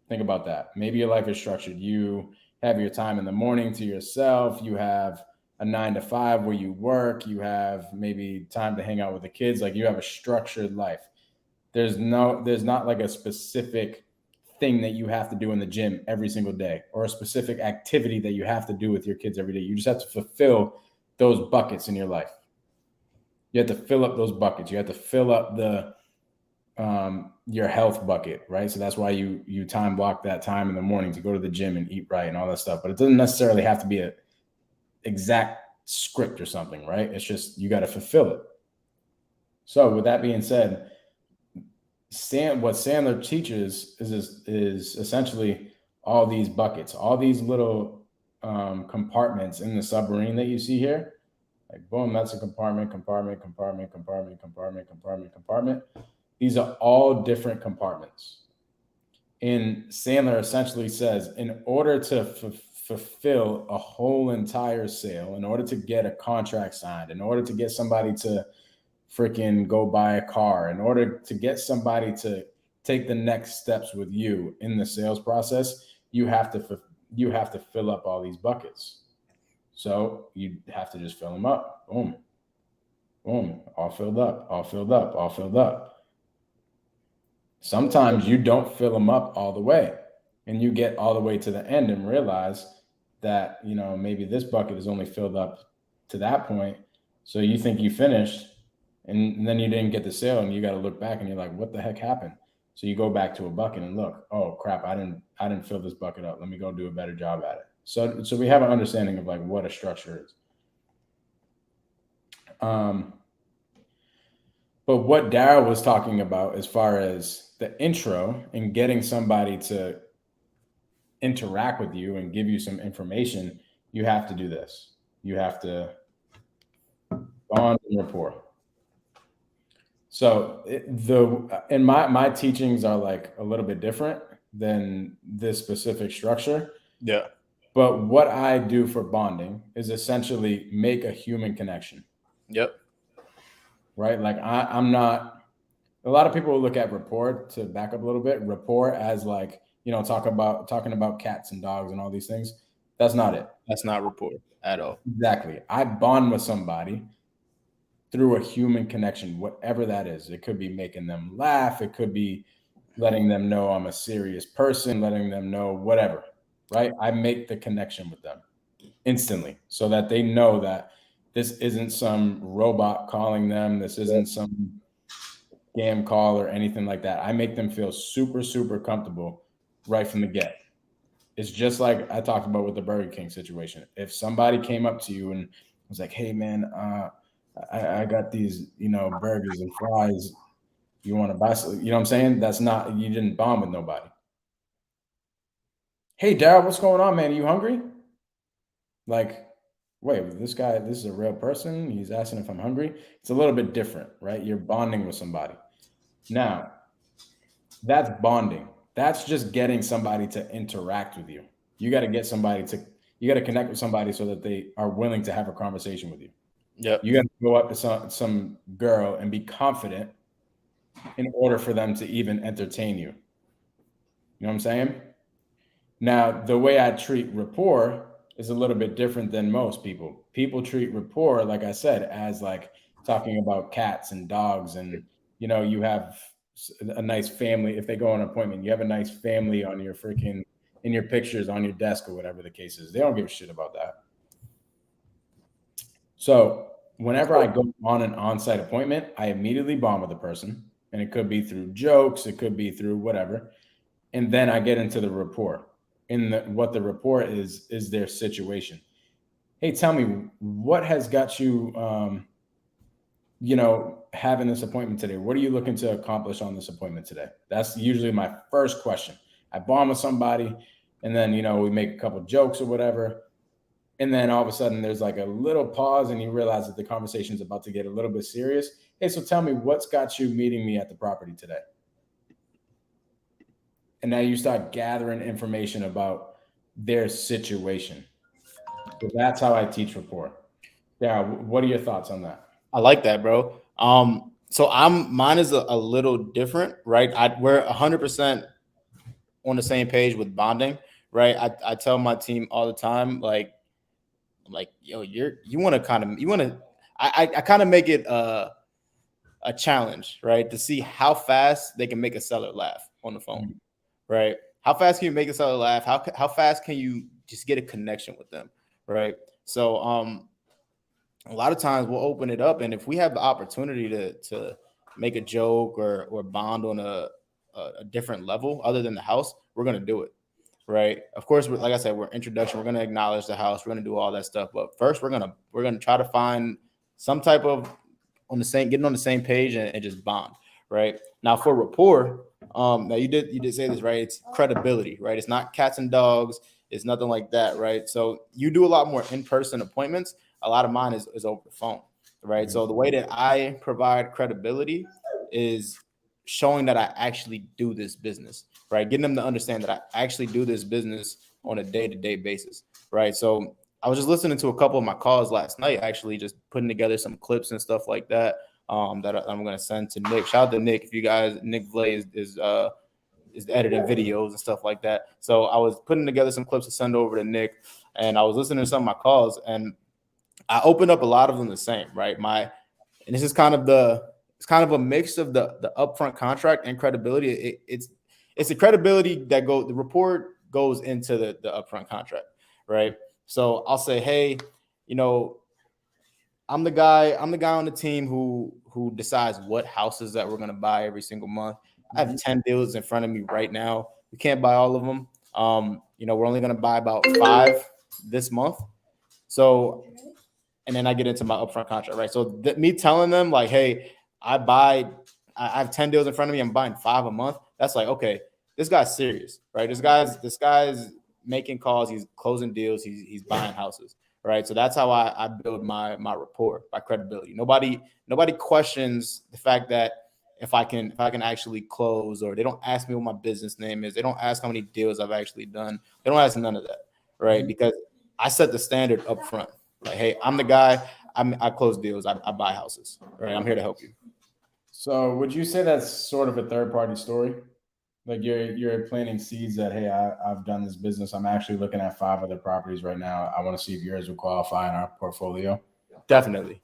Think about that. Maybe your life is structured. You have your time in the morning to yourself. You have a 9 to 5 where you work. You have maybe time to hang out with the kids. Like you have a structured life. There's not like a specific thing that you have to do in the gym every single day or a specific activity that you have to do with your kids every day. You just have to fulfill those buckets in your life. You have to fill up those buckets. You have to fill up your health bucket, right? So that's why you time block that time in the morning to go to the gym and eat right and all that stuff. But it doesn't necessarily have to be a exact script or something, right? It's just you got to fulfill it. So with that being said, what Sandler teaches is essentially all these buckets, all these little compartments in the submarine that you see here. Like boom, that's a compartment. These are all different compartments. And Sandler essentially says, in order to fulfill a whole entire sale, in order to get a contract signed, in order to get somebody to freaking go buy a car, in order to get somebody to take the next steps with you in the sales process, you have to fill up all these buckets. So you have to just fill them up. Boom, boom, all filled up, all filled up, all filled up. Sometimes you don't fill them up all the way, and you get all the way to the end and realize that, maybe this bucket is only filled up to that point. So you think you finished, and then you didn't get the sale, and you got to look back and you're like, what the heck happened? So you go back to a bucket and look, oh crap, I didn't fill this bucket up. Let me go do a better job at it. So we have an understanding of like what a structure is. But what Daryll was talking about as far as the intro and getting somebody to interact with you and give you some information, you have to do this. You have to bond and rapport. So my teachings are like a little bit different than this specific structure. Yeah. But what I do for bonding is essentially make a human connection. Yep. Right? Like I'm not. A lot of people will look at rapport, to back up a little bit, rapport as like, talking about cats and dogs and all these things. That's not it. That's not rapport at all. Exactly. I bond with somebody through a human connection, whatever that is. It could be making them laugh. It could be letting them know I'm a serious person, letting them know whatever, right? I make the connection with them instantly so that they know that this isn't some robot calling them. This isn't some scam call or anything like that. I make them feel super, super comfortable right from the get. It's just like I talked about with the Burger King situation. If somebody came up to you and was like, hey man, I got these, burgers and fries. You want to buy some? You know what I'm saying? That's not, you didn't bond with nobody. Hey Daryll, what's going on, man? Are you hungry? Like, wait, this is a real person. He's asking if I'm hungry. It's a little bit different, right? You're bonding with somebody. Now, that's bonding. That's just getting somebody to interact with you. You got to connect with somebody so that they are willing to have a conversation with you. Yeah. You got to go up to some girl and be confident in order for them to even entertain you. You know what I'm saying? Now, the way I treat rapport is a little bit different than most people. People treat rapport, like I said, as like talking about cats and dogs, and you have a nice family. If they go on an appointment, you have a nice family on your in your pictures on your desk or whatever the case is. They don't give a shit about that. So whenever I go on an on-site appointment, I immediately bond with the person, and it could be through jokes, it could be through whatever, and then I get into the rapport. What the rapport is their situation. Hey, tell me, what has got you, having this appointment today? What are you looking to accomplish on this appointment today? That's usually my first question. I bond with somebody, and then, we make a couple jokes or whatever. And then all of a sudden there's like a little pause and you realize that the conversation is about to get a little bit serious. Hey, so tell me, what's got you meeting me at the property today? And now you start gathering information about their situation. So that's how I teach rapport. Yeah. What are your thoughts on that? I like that, bro. So mine is a little different, right? We're 100% on the same page with bonding, right? I tell my team all the time, like, yo, I kind of make it a challenge, right? To see how fast they can make a seller laugh on the phone, right? How fast can you make a seller laugh? How fast can you just get a connection with them, right? So a lot of times we'll open it up, and if we have the opportunity to make a joke or bond on a different level other than the house, we're gonna do it, right? Of course, like I said, we're introduction. We're gonna acknowledge the house. We're gonna do all that stuff, but first we're gonna try to find some type of getting on the same page and just bond, right? Now for rapport, now you did say this, right? It's credibility, right? It's not cats and dogs. It's nothing like that, right? So you do a lot more in-person appointments. A lot of mine is over the phone, right? So the way that I provide credibility is showing that I actually do this business, right? Getting them to understand that I actually do this business on a day-to-day basis, right? So I was just listening to a couple of my calls last night, actually just putting together some clips and stuff like that that I'm going to send to Nick. Shout out to Nick. If you guys, Nick Vlay is editing videos and stuff like that. So I was putting together some clips to send over to Nick, and I was listening to some of my calls, and I opened up a lot of them the same, right? And this is kind of a mix of the upfront contract and credibility. It's the credibility that the report goes into the upfront contract, right? So I'll say, hey, I'm the guy on the team who decides what houses that we're gonna buy every single month. I have 10 deals in front of me right now. We can't buy all of them. We're only gonna buy about 5 this month. So, and then I get into my upfront contract, right? So me telling them like, hey, I have 10 deals in front of me. I'm buying 5 a month. That's like, okay, this guy's serious, right? This guy's making calls. He's closing deals. He's buying houses, right? So that's how I build my rapport, by credibility. Nobody questions the fact that if I can actually close, or they don't ask me what my business name is. They don't ask how many deals I've actually done. They don't ask none of that, right? Because I set the standard up front. Like, hey, I'm the guy. I close deals. I buy houses. Right? I'm here to help you. So, would you say that's sort of a third-party story? Like you're planting seeds that, hey, I've done this business. I'm actually looking at 5 other properties right now. I want to see if yours will qualify in our portfolio. Definitely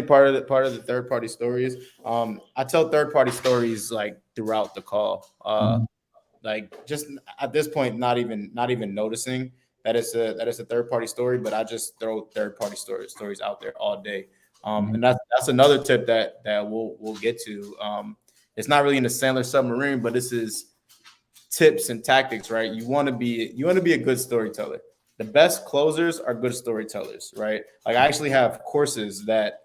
part of the third-party stories. I tell third-party stories like throughout the call. Like just at this point, not even noticing that it's a third-party story, but I just throw third-party stories out there all day. And that's another tip that we'll get to. It's not really in the Sandler Submarine, but this is tips and tactics, right? You want to be a good storyteller. The best closers are good storytellers, right? Like I actually have courses that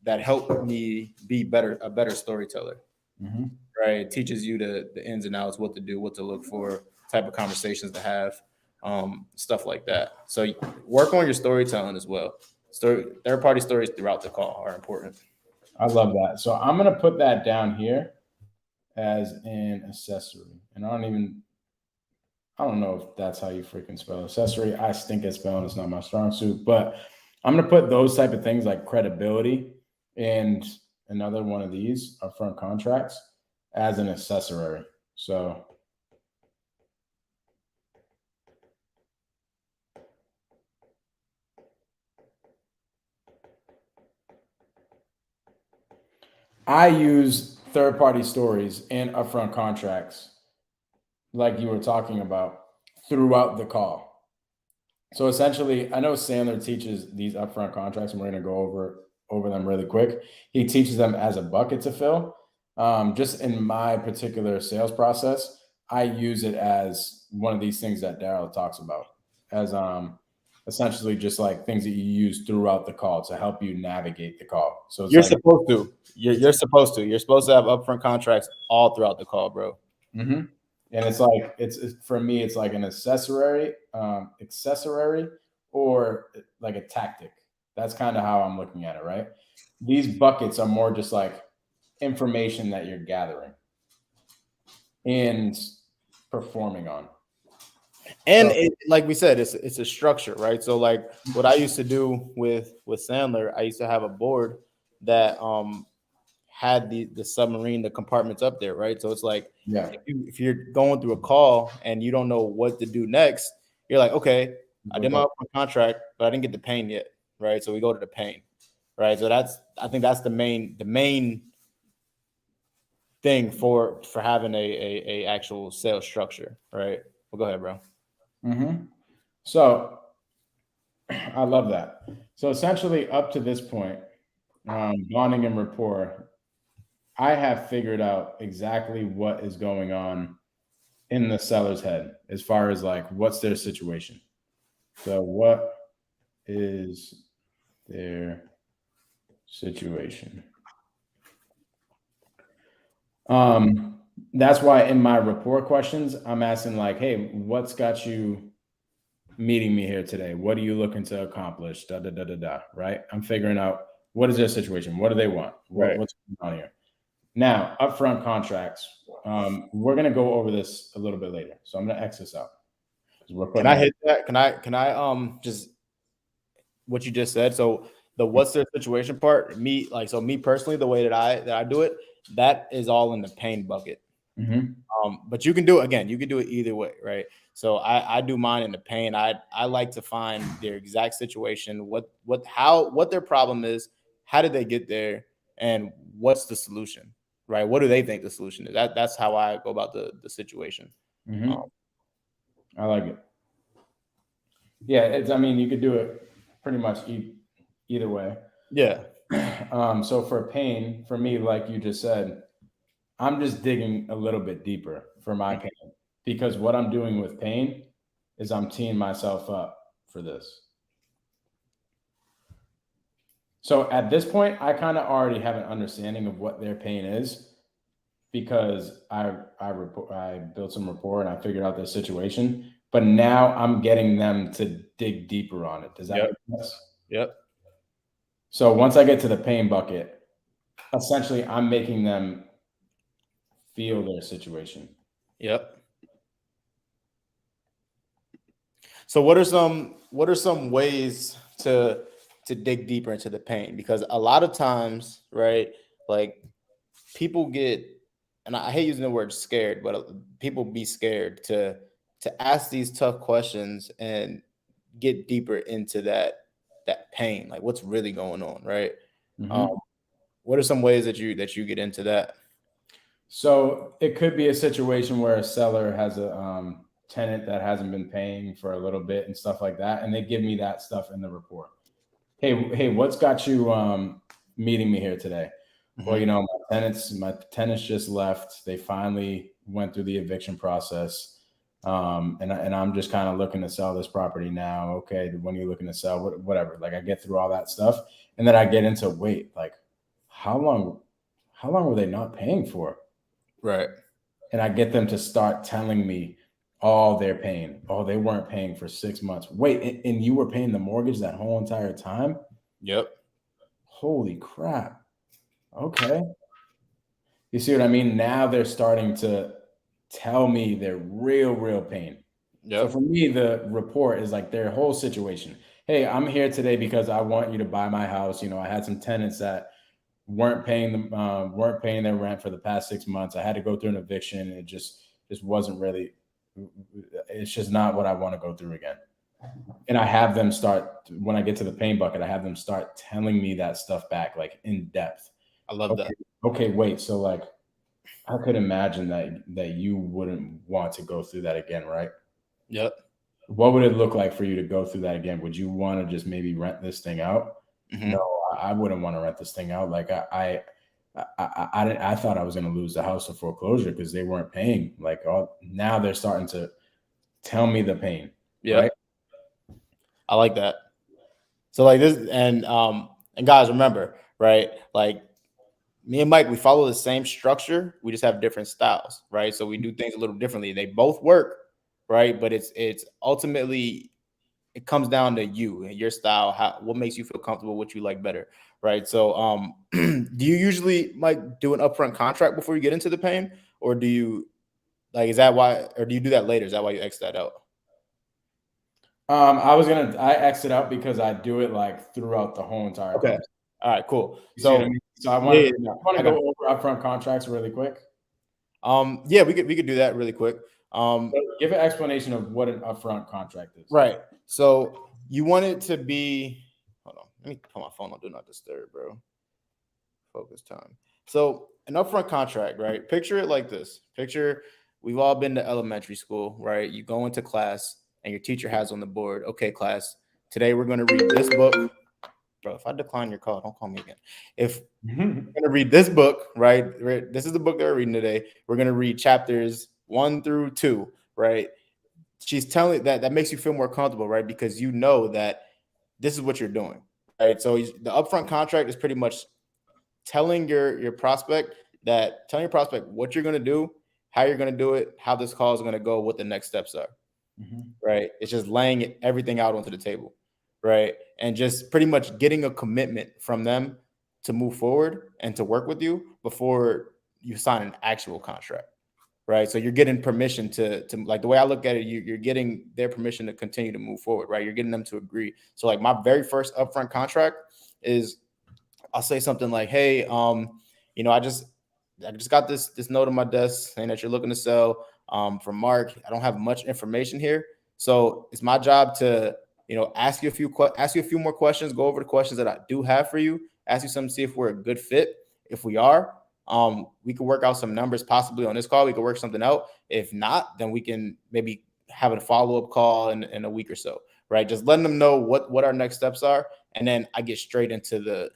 help me be a better storyteller. Right? It teaches you the ins and outs, what to do, what to look for, type of conversations to have, stuff like that. So work on your storytelling as well. Third-party stories throughout the call are important. I love that. So I'm going to put that down here as an accessory. And I don't know if that's how you freaking spell accessory. I stink at spelling. It's not my strong suit. But I'm going to put those type of things like credibility and another one of these upfront contracts as an accessory. So I use third-party stories and upfront contracts, like you were talking about, throughout the call. So essentially, I know Sandler teaches these upfront contracts, and we're going to go over them really quick. He teaches them as a bucket to fill. Just in my particular sales process, I use it as one of these things that Daryll talks about, as essentially just like things that you use throughout the call to help you navigate the call. So it's You're supposed to. You're supposed to. You're supposed to have upfront contracts all throughout the call, bro. And it's like it's for me, it's like an accessory, or like a tactic. That's kind of how I'm looking at it, right? These buckets are more just like information that you're gathering and performing on. And like we said, it's a structure, right? So like what I used to do with Sandler, I used to have a board that had the submarine, the compartments up there, right? So it's like if you're going through a call and you don't know what to do next, you're like, okay, I did my contract, but I didn't get the pain yet, right? So we go to the pain, right? So I think that's the main thing for having a actual sales structure, right? Well, go ahead, bro. So I love that. So essentially, up to this point, bonding and rapport, I have figured out exactly what is going on in the seller's head as far as like what's their situation. So what is their situation? That's why in my rapport questions, I'm asking like, hey, what's got you meeting me here today? What are you looking to accomplish? Da da da da da. Right? I'm figuring out what is their situation. What do they want? What's going on here? Now, upfront contracts. We're gonna go over this a little bit later, so I'm gonna X this out. Can I hit that? Can I just what you just said? So the what's their situation part? Me personally, the way that I do it, that is all in the pain bucket. But you can do it again. You can do it either way, right? So I do mine in the pain. I like to find their exact situation, what their problem is, how did they get there, and what's the solution, right? What do they think the solution is? That's how I go about the situation. I like it. Yeah, I mean, you could do it pretty much either way. Yeah. So for pain, for me, like you just said, I'm just digging a little bit deeper for my pain, because what I'm doing with pain is I'm teeing myself up for this. So at this point, I kind of already have an understanding of what their pain is, because I built some rapport and I figured out their situation. But now I'm getting them to dig deeper on it. Does that make sense? Yep. So once I get to the pain bucket, essentially I'm making them feel their situation. Yep. So what are some ways to dig deeper into the pain? Because a lot of times, right, like people get, and I hate using the word scared, but people be scared to ask these tough questions and get deeper into that pain, like what's really going on, right? What are some ways that you get into that? So it could be a situation where a seller has a tenant that hasn't been paying for a little bit and stuff like that, and they give me that stuff in the report. Hey, what's got you meeting me here today? Well, you know, my tenants just left. They finally went through the eviction process. And I'm just kind of looking to sell this property now. Okay, when you're looking to sell, whatever. Like I get through all that stuff, and then I get into wait, like how long were they not paying for? Right. And I get them to start telling me all their pain. Oh, they weren't paying for 6 months. Wait, and you were paying the mortgage that whole entire time? Yep. Holy crap. Okay. You see what I mean? Now they're starting to tell me their real pain. Yep. So for me, the report is like their whole situation. Hey, I'm here today because I want you to buy my house. You know, I had some tenants that weren't paying their rent for the past 6 months. I had to go through an eviction. It just wasn't really. It's just not what I want to go through again. And I have them start, when I get to the pain bucket, I have them start telling me that stuff back, like in depth. I love that. Okay, wait. So like, I could imagine that you wouldn't want to go through that again, right? Yep. What would it look like for you to go through that again? Would you want to just maybe rent this thing out? No, I wouldn't want to rent this thing out. Like I thought I was going to lose the house to foreclosure because they weren't paying. Like now they're starting to tell me the pain. Yeah, right? I like that. So like this, and guys, remember, right? Like me and Mike, we follow the same structure. We just have different styles, right? So we do things a little differently. They both work, right? But it's ultimately, it comes down to you and your style. What makes you feel comfortable, what you like better, right? So do you usually, Mike, do an upfront contract before you get into the pain, or do you, like, is that why, or do you do that later? Is that why you X that out? I exit out because I do it like throughout the whole entire Okay. contract. All right, cool. You see what I mean? So I want to go over upfront contracts really quick. Yeah, we could do that really quick. Give an explanation of what an upfront contract is. Right. So you want it to be. Hold on. Let me put my phone on Do Not Disturb, bro. Focus time. So an upfront contract, right? Picture it like this. Picture we've all been to elementary school, right? You go into class and your teacher has on the board, okay, class, today we're going to read this book. Bro, if I decline your call, don't call me again. If we're going to read this book, right? This is the book that we're reading today. We're going to read chapters 1 through 2, right? She's telling that makes you feel more comfortable, right? Because you know that this is what you're doing, right? So the upfront contract is pretty much telling your prospect what you're going to do, how you're going to do it, how this call is going to go, what the next steps are. Right? It's just laying everything out onto the table, right? And just pretty much getting a commitment from them to move forward and to work with you before you sign an actual contract, right? So you're getting permission to like, the way I look at it, you're getting their permission to continue to move forward, right? You're getting them to agree. So like my very first upfront contract is, I'll say something like, hey, I just got this note on my desk saying that you're looking to sell from Mark. I don't have much information here. So it's my job to, ask you a few more questions, go over the questions that I do have for you, ask you something, see if we're a good fit. If we are, we could work out some numbers possibly on this call. We could work something out. If not, then we can maybe have a follow-up call in a week or so, right? Just letting them know what our next steps are. And then I get straight into the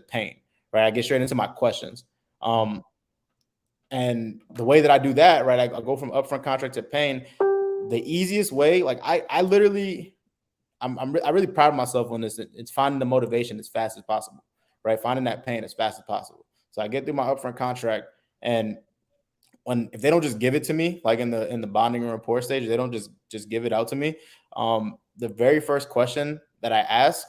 pain, right? I get straight into my questions. And the way that I do that, right, I go from upfront contract to pain. The easiest way, like I really, I'm really proud of myself on this. It's finding the motivation as fast as possible, right? Finding that pain as fast as possible. So I get through my upfront contract, and if they don't just give it to me, like in the bonding and report stage, they don't just give it out to me. The very first question that I ask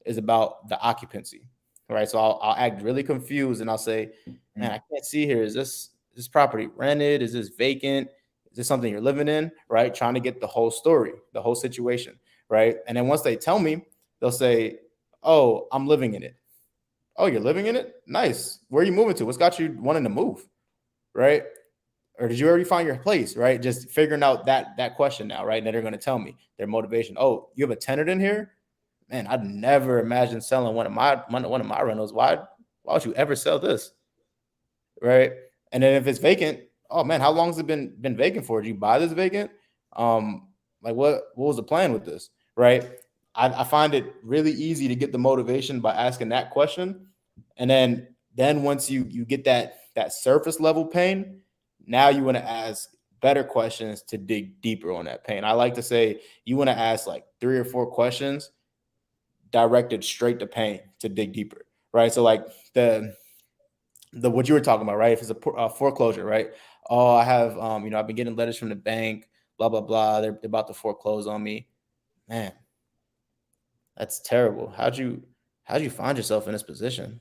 is about the occupancy, right? So I'll act really confused and I'll say, man, I can't see here. Is this property rented? Is this vacant? Is this something you're living in? Right? Trying to get the whole story, the whole situation, right? And then once they tell me, they'll say, oh, I'm living in it. Oh, you're living in it? Nice. Where are you moving to? What's got you wanting to move? Right? Or did you already find your place? Right? Just figuring out that question now, right? And then they're going to tell me their motivation. Oh, you have a tenant in here? Man, I'd never imagine selling one of my rentals. Why would you ever sell this? Right? And then if it's vacant, oh man, how long has it been vacant for? Did you buy this vacant? Like what was the plan with this? Right? I find it really easy to get the motivation by asking that question. And then once you get that surface level pain, now you want to ask better questions to dig deeper on that pain. I like to say you want to ask like 3 or 4 questions directed straight to pain to dig deeper, right? So like the what you were talking about, right? If it's a foreclosure, right? Oh, I have I've been getting letters from the bank, blah blah blah. They're about to foreclose on me. Man, that's terrible. How'd you find yourself in this position?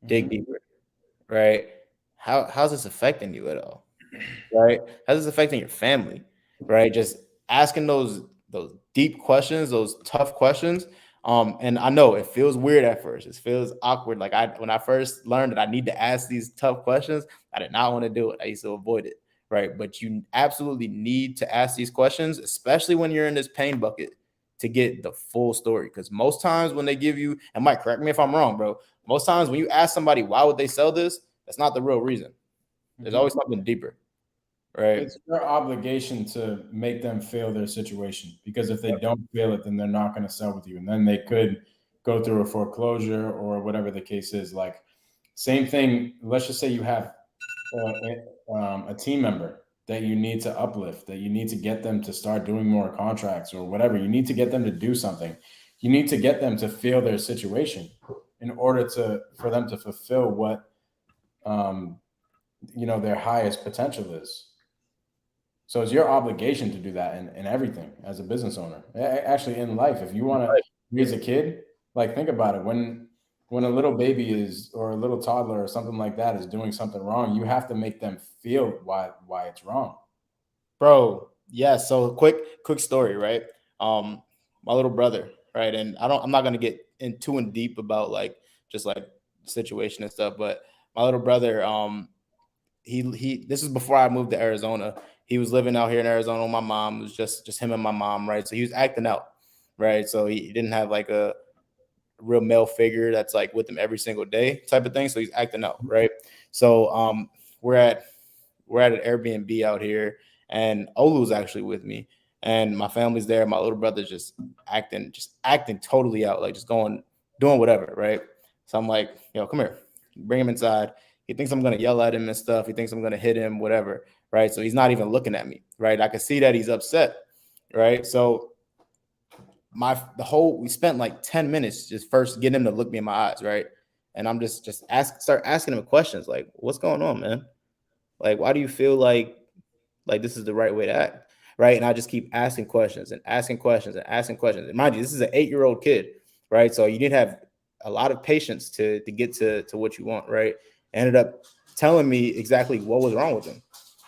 Dig deeper, right? How's this affecting you at all? Right? How's this affecting your family? Right? Just asking those deep questions, those tough questions. And I know it feels weird at first. It feels awkward. Like when I first learned that I need to ask these tough questions, I did not want to do it. I used to avoid it. Right. But you absolutely need to ask these questions, especially when you're in this pain bucket, to get the full story. Because most times when they give you, and Mike, correct me if I'm wrong, bro. Most times when you ask somebody why would they sell this, that's not the real reason. There's always something deeper. Right. It's your obligation to make them feel their situation, because if they don't feel it, then they're not going to sell with you. And then they could go through a foreclosure or whatever the case is. Like, same thing. Let's just say you have a team member that you need to uplift, that you need to get them to start doing more contracts or whatever. You need to get them to do something. You need to get them to feel their situation in order for them to fulfill what their highest potential is. So it's your obligation to do that in everything as a business owner. Actually, in life, if you want to raise a kid, like think about it. When a little baby is, or a little toddler or something like that is doing something wrong, you have to make them feel why it's wrong. Bro, Yeah. So quick story, right? My little brother, right? And I'm not gonna get in deep about like just like situation and stuff, but my little brother, this is before I moved to Arizona. He was living out here in Arizona with my mom. It was just him and my mom, right? So he was acting out, right? So he didn't have like a real male figure that's like with him every single day type of thing. So he's acting out, right? So we're at we're at an Airbnb out here, and Olu's actually with me, and my family's there. My little brother's just acting totally out, like just doing whatever, right? So I'm like, yo, come here, bring him inside. He thinks I'm gonna yell at him and stuff. He thinks I'm gonna hit him, whatever, right? So he's not even looking at me, right? I can see that he's upset, right? So we spent like 10 minutes just first getting him to look me in my eyes, right? And I'm just start asking him questions like, what's going on, man? Like, why do you feel like this is the right way to act? Right. And I just keep asking questions and asking questions and asking questions. And mind you, this is an 8-year-old kid, right? So you need to have a lot of patience to get to what you want, right? Ended up telling me exactly what was wrong with him,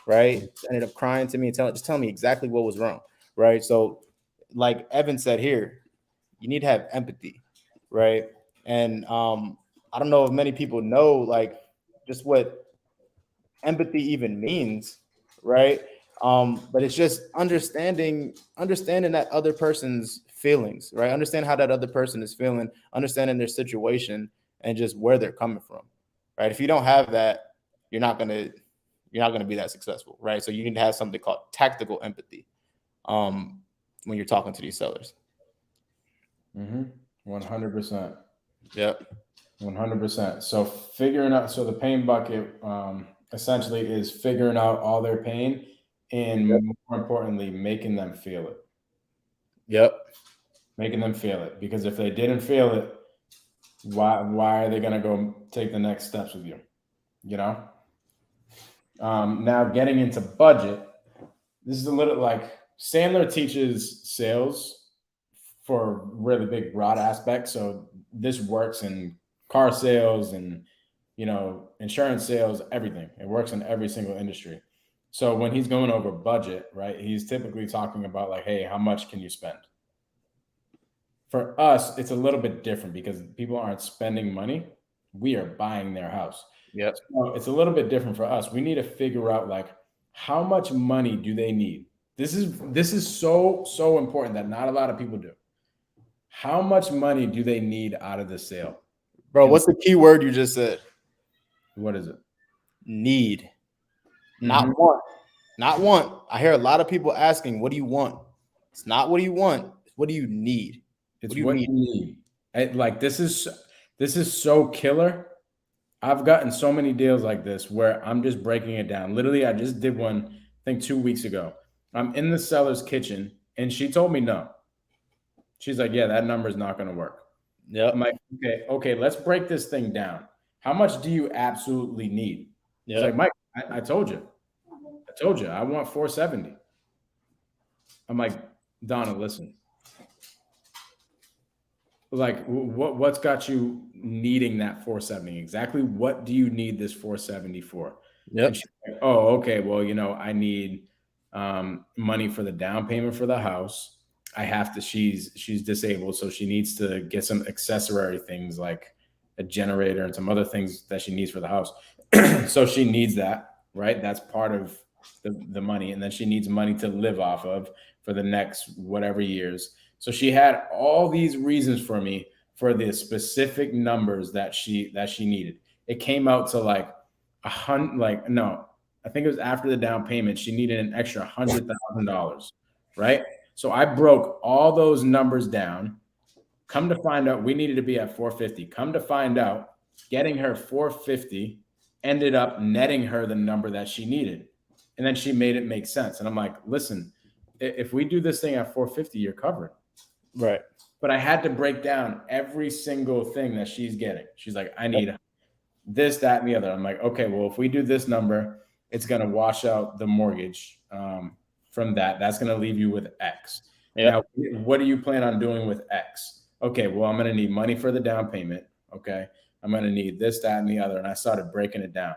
right? Ended up crying to me and telling me exactly what was wrong, right? So, like Evan said here, you need to have empathy, right? And I don't know if many people know like just what empathy even means, right? But it's just understanding that other person's feelings, right? Understand how that other person is feeling, understanding their situation, and just where they're coming from, right? If you don't have that, you're not gonna you're not gonna be that successful, right? So you need to have something called tactical empathy when you're talking to these sellers. 100%. Yep. 100%. So figuring out, so the pain bucket essentially is figuring out all their pain Yep. and more importantly, making them feel it. Yep. Making them feel it. Because if they didn't feel it, why are they going to go take the next steps with you? You know? Now getting into budget, this is a little like Sandler teaches sales for really big broad aspects. So this works in car sales and insurance sales, everything. It works in every single industry. So when he's going over budget, right, he's typically talking about like, hey, how much can you spend? For us, it's a little bit different because people aren't spending money. We are buying their house. Yep. So it's a little bit different for us. We need to figure out like how much money do they need? This is so important that not a lot of people do. How much money do they need out of the sale? Bro, And what's the key word you just said? what is it? Need. Not Mm-hmm. want. Not want. I hear a lot of people asking, what do you want? It's not what do you want. What do you need? What It's do you what need? you need. Like this is so killer. I've gotten so many deals like this where I'm just breaking it down. Literally, I just did one, I think 2 weeks ago. I'm in the seller's kitchen and she told me no. She's like, yeah, that number is not going to work. I'm Yep. like, okay, let's break this thing down. How much do you absolutely need? She's like, Yep. Mike, I told you. I want 470. I'm like, Donna, listen. Like, what's got you needing that 470? Exactly what do you need this 470 for? And Yep. she's like, oh, okay, well, I need money for the down payment for the house. I have to. She's disabled, so she needs to get some accessory things like a generator and some other things that she needs for the house. So she needs that, right? That's part of the money, and then she needs money to live off of for the next whatever years. So she had all these reasons for me for the specific numbers that she needed. It came out to like no, I think it was after the down payment. She needed an extra $100,000, right? So I broke all those numbers down. Come to find out, we needed to be at 450. Come to find out, getting her 450 ended up netting her the number that she needed. And then she made it make sense. And I'm like, listen, if we do this thing at 450, you're covered. Right. But I had to break down every single thing that she's getting. She's like, I need this, that, and the other. I'm like, okay, well, if we do this number, it's going to wash out the mortgage from that. That's going to leave you with X. Now, Yep. what do you plan on doing with X? Okay, well, I'm going to need money for the down payment. Okay, I'm going to need this, that, and the other. And I started breaking it down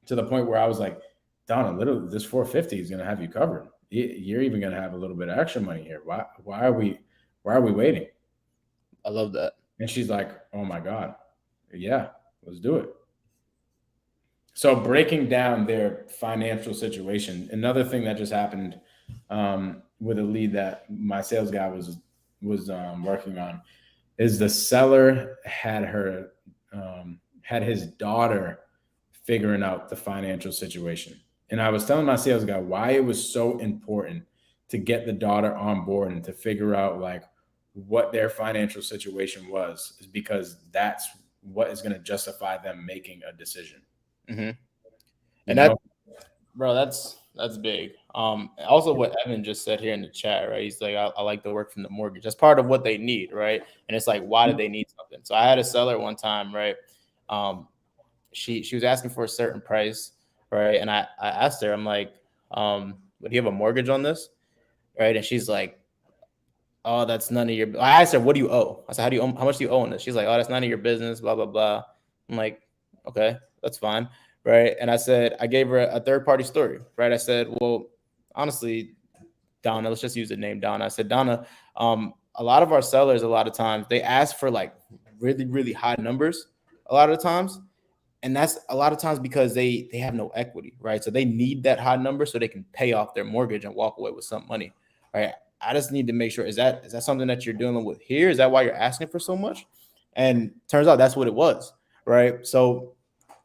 to the point where I was like, Donna, literally, this 450 is going to have you covered. you're even going to have a little bit of extra money here. Why are we waiting? I love that. And she's like, oh my God, yeah, let's do it. So breaking down their financial situation, another thing that just happened with a lead that my sales guy was working on is the seller had his daughter figuring out the financial situation. And I was telling my sales guy why it was so important to get the daughter on board and to figure out like what their financial situation was, is because that's what is going to justify them making a decision. Mm-hmm. And that, bro, that's big. Also what Evan just said here in the chat, right? He's like, I like the work from the mortgage. That's part of what they need, right? And it's like, why do they need something? So I had a seller one time, right? She was asking for a certain price, right? And I asked her, I'm like, would you have a mortgage on this? Right? And she's like, oh, that's none of your. I asked her, what do you owe? I said, how much do you owe on this? She's like, oh, that's none of your business, blah, blah, blah. I'm like, okay, that's fine. Right. And I said, I gave her a third party story, right? I said, well, honestly, Donna, let's just use the name Donna. I said, Donna, a lot of our sellers, a lot of times they ask for like really, really high numbers a lot of the times. And that's a lot of times because they have no equity, right? So they need that high number so they can pay off their mortgage and walk away with some money, right? I just need to make sure, is that something that you're dealing with here? Is that why you're asking for so much? And turns out that's what it was, right? So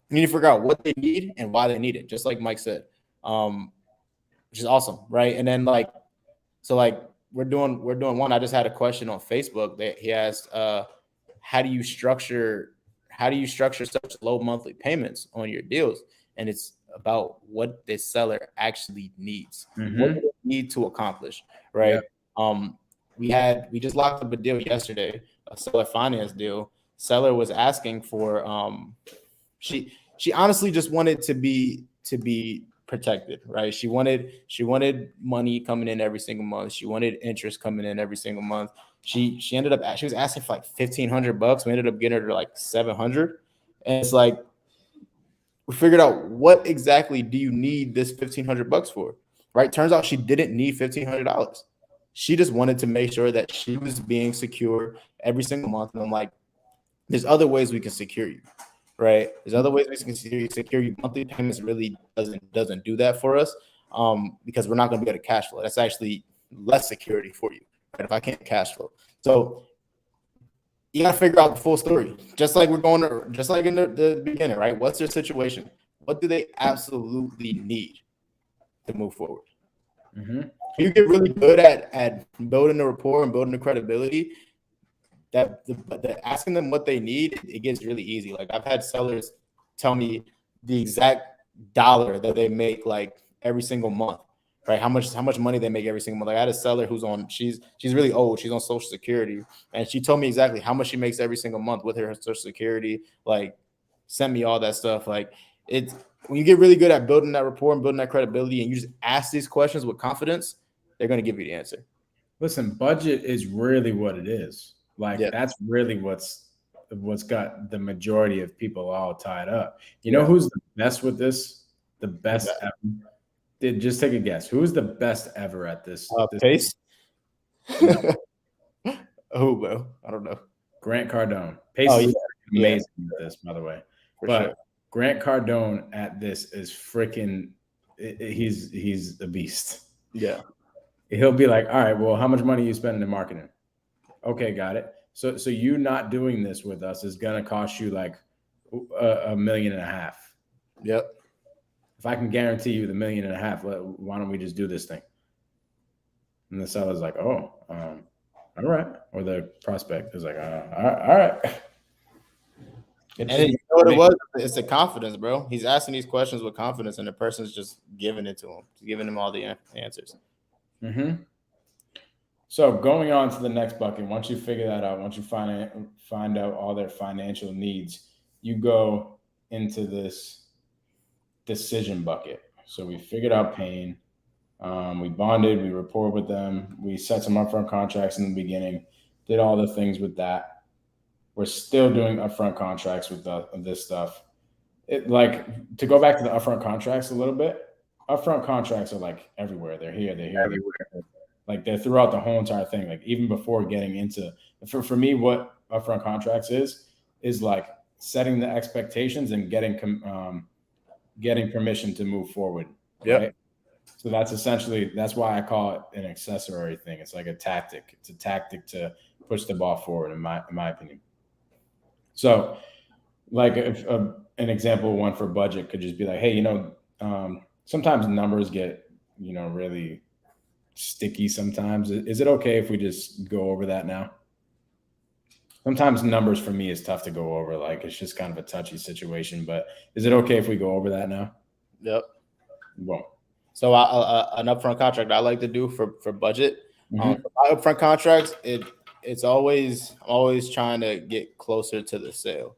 you need to figure out what they need and why they need it, just like Mike said, which is awesome, right? And then like, so like we're doing one. I just had a question on Facebook that he asked, how do you structure such low monthly payments on your deals? And it's about what the seller actually needs. Mm-hmm. What do they need to accomplish, right? Yeah. We just locked up a deal yesterday, a seller finance deal. Seller was asking for she honestly just wanted to be protected, right? She wanted money coming in every single month. She wanted interest coming in every single month. She was asking for like $1,500. We ended up getting her to like 700. And it's like, we figured out what exactly do you need this $1,500 for, right? Turns out she didn't need $1,500. She just wanted to make sure that she was being secure every single month. And I'm like, there's other ways we can secure you, right? There's other ways we can secure you. Monthly payments really doesn't do that for us, because we're not going to be able to cash flow. That's actually less security for you, right? If I can't cash flow. So you got to figure out the full story. Just like in the beginning, right? What's their situation? What do they absolutely need to move forward? Mm-hmm. You get really good at building the rapport and building the credibility. That asking them what they need, it gets really easy. Like I've had sellers tell me the exact dollar that they make like every single month, right? How much money they make every single month. Like I had a seller who's on, she's really old. She's on Social Security, and she told me exactly how much she makes every single month with her Social Security. Like sent me all that stuff. Like it's when you get really good at building that rapport and building that credibility, and you just ask these questions with confidence, they're going to give you the answer. Listen, budget is really what it is. Like that's really what's got the majority of people all tied up. You know who's the best with this? The best ever? Just take a guess. Who's the best ever at this? Pace? No. Who, bro? I don't know. Grant Cardone. Pace is amazing at this, by the way. But Grant Cardone at this is freaking. He's a beast. Yeah. He'll be like, all right, well, how much money are you spending in marketing? Okay, got it. So you not doing this with us is gonna cost you like $1.5 million. Yep. If I can guarantee you the $1.5 million, why don't we just do this thing? And the seller's like, oh, all right. Or the prospect is like, all right. And you know what it was? It's the confidence, bro. He's asking these questions with confidence, and the person's just giving it to him, giving him all the answers. Mm-hmm. So going on to the next bucket, once you figure that out, once you find out all their financial needs, you go into this decision bucket. So we figured out pain. We bonded, we rapport with them. We set some upfront contracts in the beginning, did all the things with that. We're still doing upfront contracts with this stuff. Like to go back to the upfront contracts a little bit, upfront contracts are like everywhere. They're here. Everywhere. Like they're throughout the whole entire thing. Like even before getting into, for me, what upfront contracts is like setting the expectations and getting permission to move forward. Yep. Right. So that's why I call it an accessory thing. It's like a tactic. It's a tactic to push the ball forward, in my opinion. So, like if an example one for budget could just be like, hey, sometimes numbers get really sticky. Sometimes is it okay if we just go over that now? Sometimes numbers for me is tough to go over. Like it's just kind of a touchy situation. But is it okay if we go over that now? Yep. Well. So an upfront contract I like to do for budget. For my upfront contracts, it's always trying to get closer to the sale,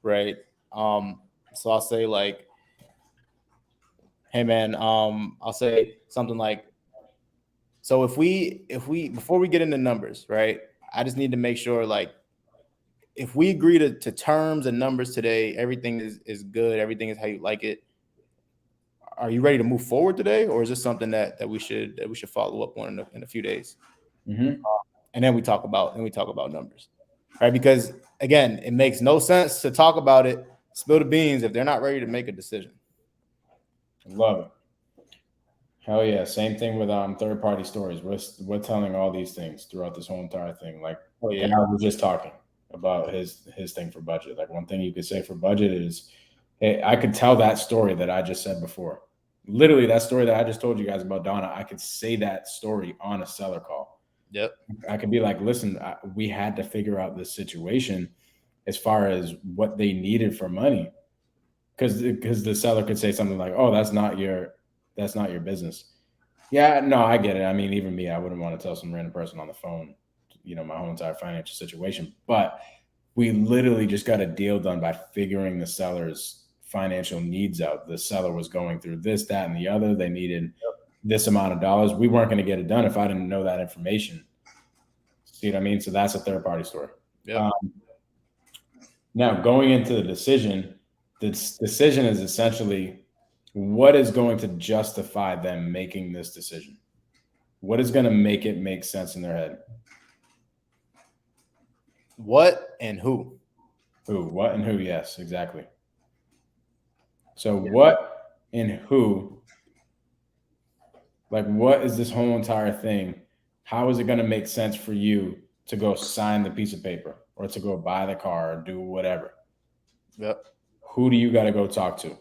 right? So I'll say like, hey man, I'll say something like, so if we before we get into numbers, right? I just need to make sure like if we agree to terms and numbers today, everything is good, everything is how you like it. Are you ready to move forward today, or is this something that we should follow up on in a few days? And then we talk about numbers, right? Because again, it makes no sense to talk about it, spill the beans if they're not ready to make a decision. Love it. Hell yeah! Same thing with third party stories. We're telling all these things throughout this whole entire thing. Like Daryll was just talking about his thing for budget. Like one thing you could say for budget is, hey, I could tell that story that I just said before. Literally, that story that I just told you guys about Donna, I could say that story on a seller call. Yep. I could be like, listen, we had to figure out this situation as far as what they needed for money. Because the seller could say something like, oh, that's not your business. Yeah, no, I get it. I mean, even me, I wouldn't want to tell some random person on the phone, my whole entire financial situation. But we literally just got a deal done by figuring the seller's financial needs out. The seller was going through this, that, and the other. They needed this amount of dollars. We weren't going to get it done if I didn't know that information. See what I mean? So that's a third party story. Yep. Now, going into the decision is essentially what is going to justify them making this decision? What is going to make it make sense in their head? What and who? What and who? Yes, exactly. So what and who? Like, what is this whole entire thing? How is it going to make sense for you to go sign the piece of paper or to go buy the car or do whatever? Yep. Who do you got to go talk to?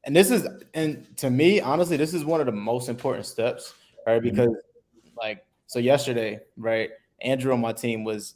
And to me, honestly, this is one of the most important steps, right? Because so yesterday, right, Andrew on my team was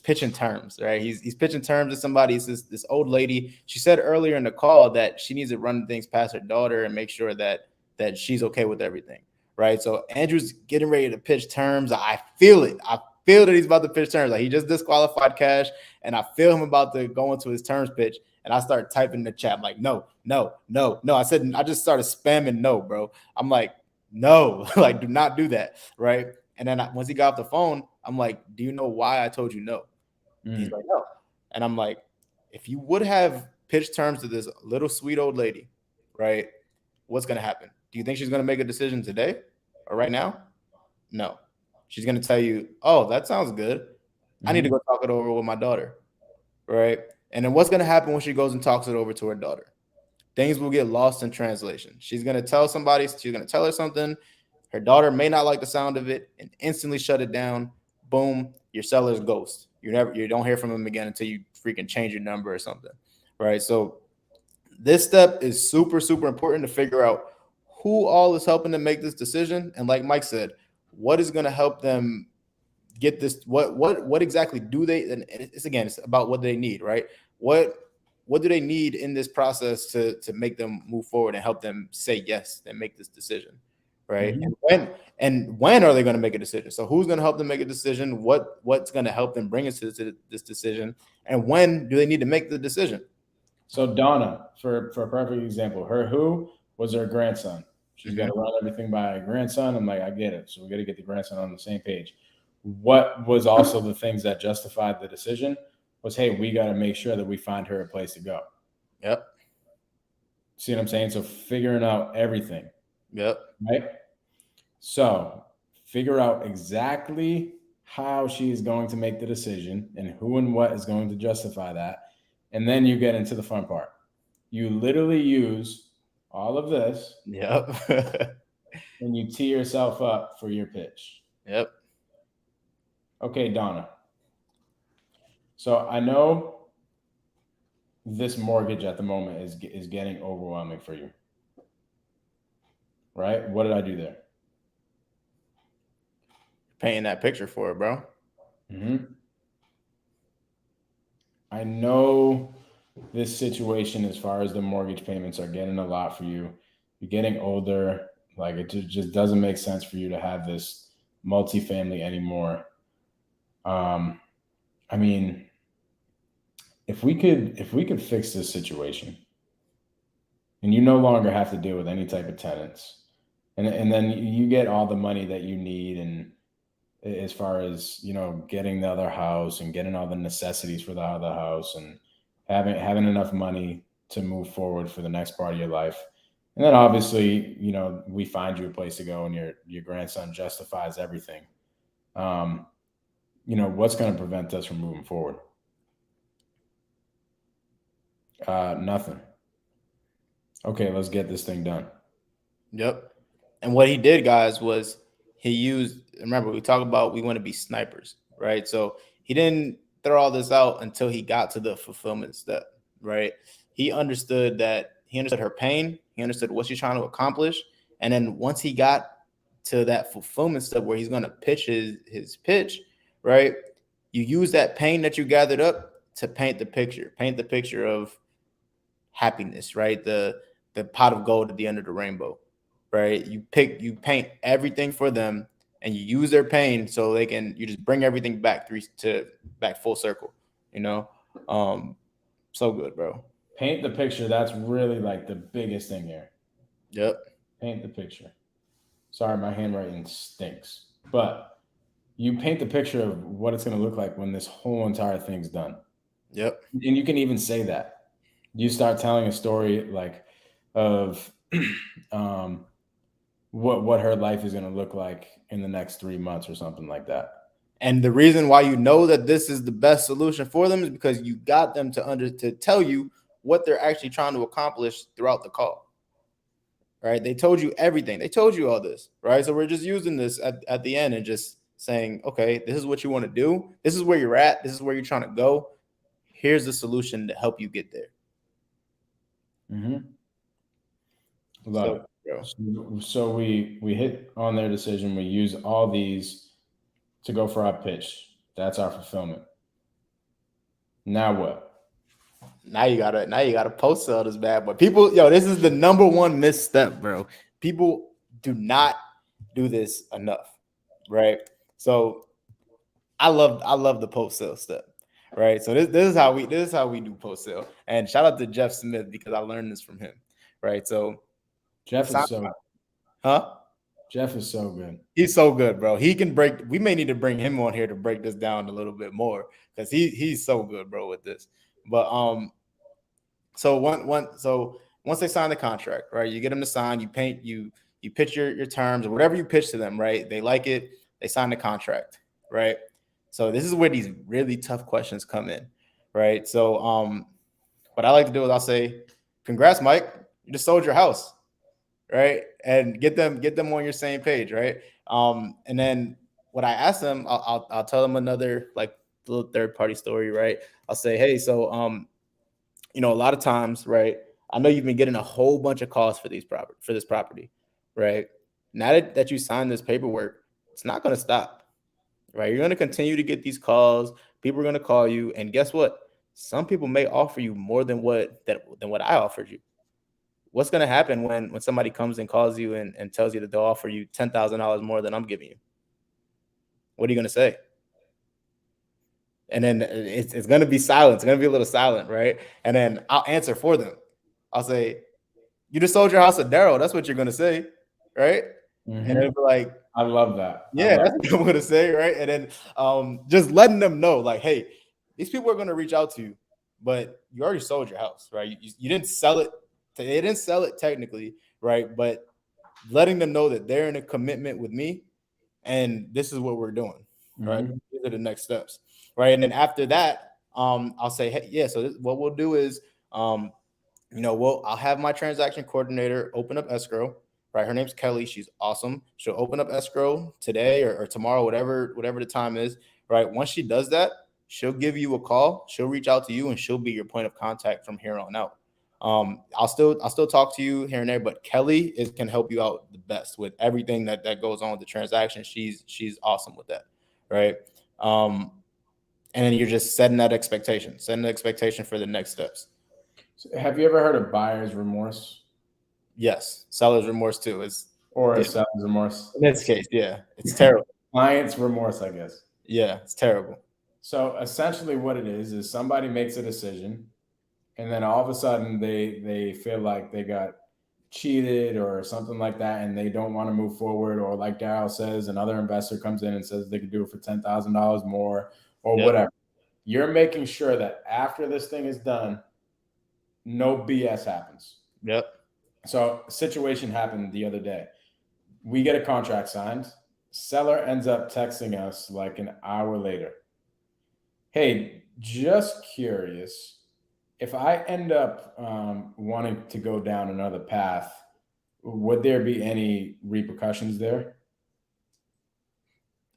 pitching terms, right? He's pitching terms to somebody. It's this old lady. She said earlier in the call that she needs to run things past her daughter and make sure that she's okay with everything, right? So Andrew's getting ready to pitch terms. I feel it. I feel that he's about to pitch terms. Like he just disqualified Cash, and I feel him about to go into his terms pitch. And I start typing in the chat, I'm like, no. I just started spamming no, bro. I'm like, no, like, do not do that, right? And then once he got off the phone, I'm like, do you know why I told you no? He's like, no. And I'm like, if you would have pitched terms to this little sweet old lady, right, what's going to happen? Do you think she's going to make a decision today or right now? No. She's going to tell you, oh, that sounds good. I need to go talk it over with my daughter, right? And then what's going to happen when she goes and talks it over to her daughter? Things will get lost in translation. She's going to tell somebody, she's going to tell her something. Her daughter may not like the sound of it and instantly shut it down. Boom, your seller's ghost. You don't hear from him again until you freaking change your number or something, right? So this step is super, super important to figure out who all is helping them make this decision. And like Mike said, what is going to help them get this? What exactly do they? And it's about what they need, right? What do they need in this process to make them move forward and help them say yes and make this decision, right? And when are they going to make a decision? So who's going to help them make a decision? What's going to help them bring us to this decision? And when do they need to make the decision? So Donna, for a perfect example, her who was her grandson. She's got to run everything by her grandson. I'm like, I get it. So we got to get the grandson on the same page. What was also the things that justified the decision was, hey, we got to make sure that we find her a place to go. Yep. See what I'm saying? So figuring out everything. Yep. Right. So figure out exactly how she is going to make the decision and who and what is going to justify that. And then you get into the fun part. You literally use all of this. Yep. And you tee yourself up for your pitch. Yep. Okay, Donna. So I know this mortgage at the moment is getting overwhelming for you. Right? What did I do there? Painting that picture for it, bro. Mm-hmm. I know this situation as far as the mortgage payments are getting a lot for you. You're getting older. Like it just doesn't make sense for you to have this multifamily anymore. I mean, if we could fix this situation and you no longer have to deal with any type of tenants, and then you get all the money that you need, and as far as getting the other house and getting all the necessities for the other house and having enough money to move forward for the next part of your life. And then obviously, we find you a place to go and your grandson justifies everything. What's going to prevent us from moving forward? Nothing. Okay, let's get this thing done. Yep. And what he did, guys, was he used, remember, we talk about we want to be snipers, right? So he didn't throw all this out until he got to the fulfillment step, right? He understood her pain. He understood what she's trying to accomplish. And then once he got to that fulfillment step where he's going to pitch his pitch, right? You use that pain that you gathered up to paint the picture of happiness, right? The pot of gold at the end of the rainbow, right? You paint everything for them and you use their pain so you just bring everything back full circle, so good, bro. Paint the picture. That's really like the biggest thing here. Yep. Paint the picture. Sorry, my handwriting stinks, but you paint the picture of what it's going to look like when this whole entire thing's done. Yep. And you can even say that. You start telling a story like of what her life is going to look like in the next 3 months or something like that. And the reason why you know that this is the best solution for them is because you got them to tell you what they're actually trying to accomplish throughout the call. Right? They told you everything. They told you all this, right? So we're just using this at the end and just saying, okay, this is what you want to do. This is where you're at. This is where you're trying to go. Here's the solution to help you get there. Mm-hmm. Love it. So we hit on their decision. We use all these to go for our pitch. That's our fulfillment. Now what? Now you gotta post sell this bad boy. People, this is the number one misstep, bro. People do not do this enough, right? So I love the post sale step, right? So this is how we do post sale. And shout out to Jeff Smith because I learned this from him, right? So Jeff is so Jeff is so good. He's so good, bro. He can break. We may need to bring him on here to break this down a little bit more because he's so good, bro, with this. But so once they sign the contract, right? You get them to sign. You paint. You pitch your terms or whatever you pitch to them, right? They like it. They sign the contract, right? So this is where these really tough questions come in, right? So what I like to do is I'll say, "Congrats, Mike. You just sold your house." Right. And get them on your same page. Right. And then what I ask them, I'll tell them another like little third party story. Right. I'll say, hey, so, a lot of times, right, I know you've been getting a whole bunch of calls for this property. Right. Now that you signed this paperwork, it's not going to stop. Right. You're going to continue to get these calls. People are going to call you. And guess what? Some people may offer you more than what I offered you. What's going to happen when somebody comes and calls you and tells you that they'll offer you $10,000 more than I'm giving you? What are you going to say? And then it's going to be silent. It's going to be a little silent, right? And then I'll answer for them. I'll say, you just sold your house to Daryll. That's what you're going to say, right? Mm-hmm. And it'll be like, I love that. Yeah, that's what I'm going to say, right? And then just letting them know, like, hey, these people are going to reach out to you, but you already sold your house, right? You didn't sell it They didn't sell it technically, right? But letting them know that they're in a commitment with me, and this is what we're doing, right? Mm-hmm. These are the next steps, right? And then after that, I'll say, hey, yeah. So what we'll do is, I'll have my transaction coordinator open up escrow. Right, her name's Kelly. She's awesome. She'll open up escrow today or tomorrow, whatever the time is. Right. Once she does that, she'll give you a call. She'll reach out to you, and she'll be your point of contact from here on out. I'll still talk to you here and there, but Kelly can help you out the best with everything that goes on with the transaction. She's awesome with that, right? And then you're just setting the expectation for the next steps. So have you ever heard of buyer's remorse? Yes, seller's remorse too or seller's remorse. In this case, yeah, it's terrible. Client's remorse, I guess. Yeah, it's terrible. So essentially, what it is somebody makes a decision, and then all of a sudden they feel like they got cheated or something like that, and they don't want to move forward. Or like Daryl says, another investor comes in and says they could do it for $10,000 more or whatever. You're making sure that after this thing is done, no BS happens. Yep. So a situation happened the other day. We get a contract signed. Seller ends up texting us like an hour later. Hey, just curious, if I end up wanting to go down another path, would there be any repercussions there?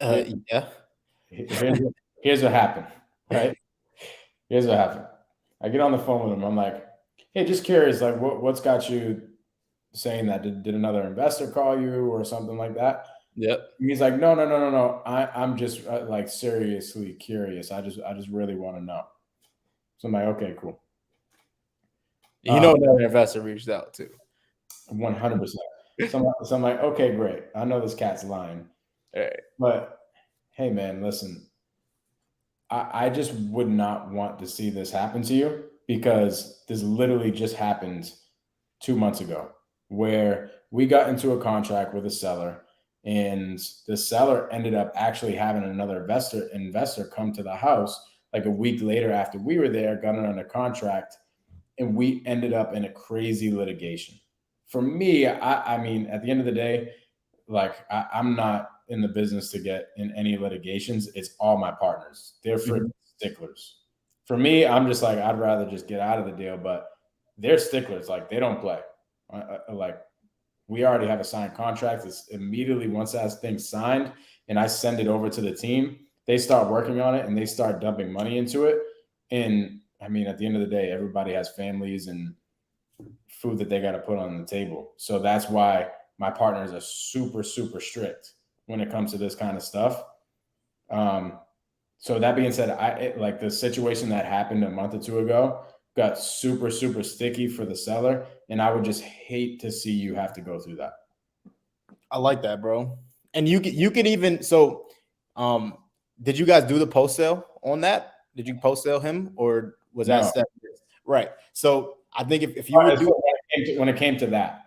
Yeah. Here's what happened, right? Here's what happened. I get on the phone with him. I'm like, hey, just curious, like what's got you saying that? Did another investor call you or something like that? Yep. He's like, no. I'm just like seriously curious. I just really want to know. So I'm like, okay, cool. Another investor reached out too. 100%. So I'm like, okay, great. I know this cat's lying. All right. But hey, man, listen. I just would not want to see this happen to you, because this literally just happened 2 months ago, where we got into a contract with a seller, and the seller ended up actually having another investor come to the house like a week later after we were there, got it under contract, and we ended up in a crazy litigation. For me, I mean, at the end of the day, like I'm not in the business to get in any litigations. It's all my partners. They're freaking sticklers. For me, I'm just like, I'd rather just get out of the deal, but they're sticklers. Like they don't play. Like we already have a signed contract. It's immediately once that thing's signed and I send it over to the team, they start working on it and they start dumping money into it. And I mean, at the end of the day, everybody has families and food that they got to put on the table. So that's why my partners are super, super strict when it comes to this kind of stuff. So that being said, like the situation that happened a month or two ago got super, super sticky for the seller. And I would just hate to see you have to go through that. I like that, bro. And you can even, did you guys do the post sale on that? Did you post sale him, or was that step? Right. So I think if you would do when it came to that.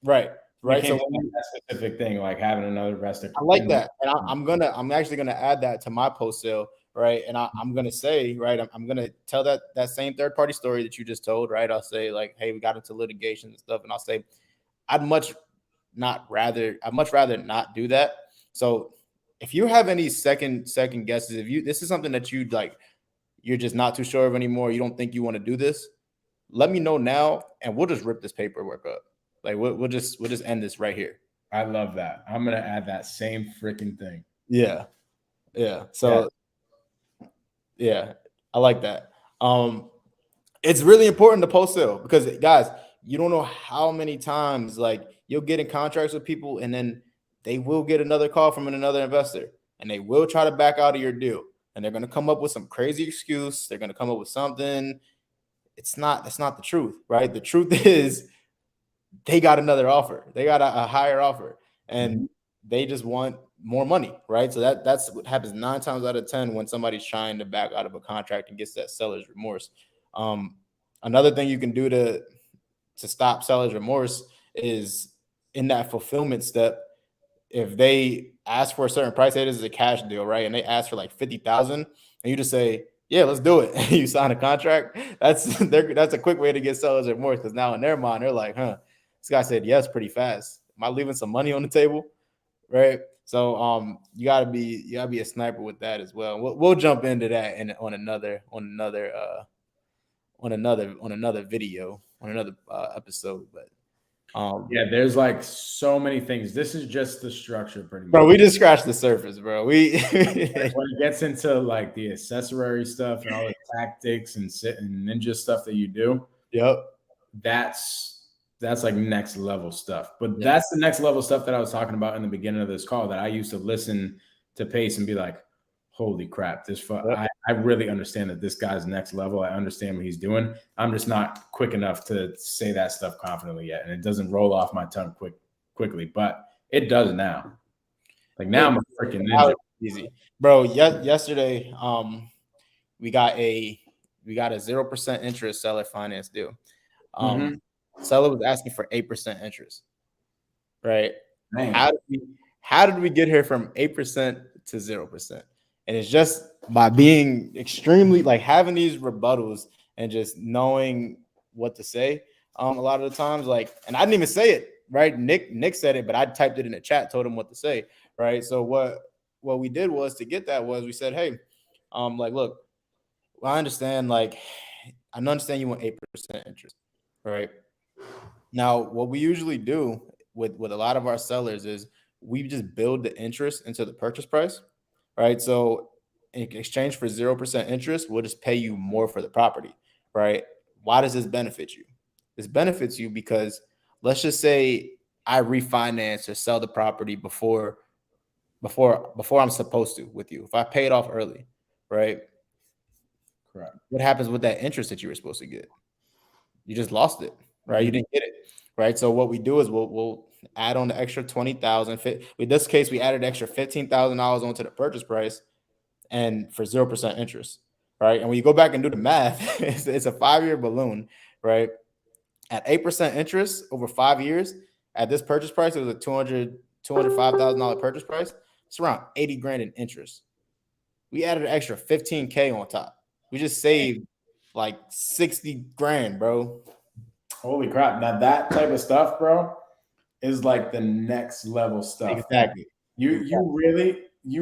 Right. Right. So that specific thing, like having another investor. I like that. And I'm actually going to add that to my post sale. Right. And I'm going to say, right, I'm going to tell that same third party story that you just told. Right. I'll say like, hey, we got into litigation and stuff. And I'll say, I'd much rather not do that. So if you have any second guesses, this is something that you're just not too sure of anymore, you don't think you want to do this, let me know now and we'll just rip this paperwork up. Like we'll just end this right here. I love that. I'm gonna add that same freaking thing. Yeah. So yeah, I like that. It's really important to post sale, because guys, you don't know how many times like you'll get in contracts with people and then they will get another call from another investor and they will try to back out of your deal and they're going to come up with some crazy excuse. They're going to come up with something. That's not the truth, right? The truth is they got another offer. They got a higher offer and they just want more money, right? So that's what happens 9 times out of 10 when somebody's trying to back out of a contract and gets that seller's remorse. Another thing you can do to stop seller's remorse is in that fulfillment step. If they ask for a certain price, it is a cash deal, right? And they ask for like 50,000, and you just say, Yeah, let's do it. You sign a contract. That's a quick way to get sellers remorse because now in their mind they're like, huh, this guy said yes pretty fast. Am I leaving some money on the table? Right. So you gotta be a sniper with that as well. We'll jump into that on another video on another episode. But yeah, there's like so many things. This is just the structure, pretty much. Bro, we just scratched the surface, bro. When it gets into like the accessory stuff and all the tactics and ninja stuff that you do, yep, that's like next level stuff. But that's the next level stuff that I was talking about in the beginning of this call that I used to listen to Pace and be like, holy crap, I really understand that this guy's next level. I understand what he's doing. I'm just not quick enough to say that stuff confidently yet. And it doesn't roll off my tongue quickly, but it does now. Like now I'm a freaking ninja. Easy. Bro, yesterday, we got a 0% interest seller finance deal. Seller was asking for 8% interest. Right? Man. How did we get here from 8% to 0%? And it's just by being extremely like having these rebuttals and just knowing what to say. A lot of the times, like, and I didn't even say it, right? Nick said it, but I typed it in the chat, told him what to say, right? So what we did was to get that was we said, hey, like, look, well, I understand, like, I understand you want 8% interest, right? Now, what we usually do with a lot of our sellers is we just build the interest into the purchase price, right? So in exchange for 0% interest, we'll just pay you more for the property, right? Why does this benefit you? This benefits you because let's just say I refinance or sell the property before I'm supposed to with you. If I pay it off early, right? Correct. What happens with that interest that you were supposed to get? You just lost it, right? You didn't get it, right? So what we do is we'll add on the extra $20,000. In this case, we added extra $15,000 onto the purchase price, and for 0% interest, right? And when you go back and do the math, it's a 5-year balloon, right? At 8% interest over 5 years, at this purchase price, it was a $205,000 purchase price. It's around 80 grand in interest. We added an extra 15K on top. We just saved like 60 grand, bro. Holy crap. Now that type of stuff, bro, is like the next level stuff. Exactly. You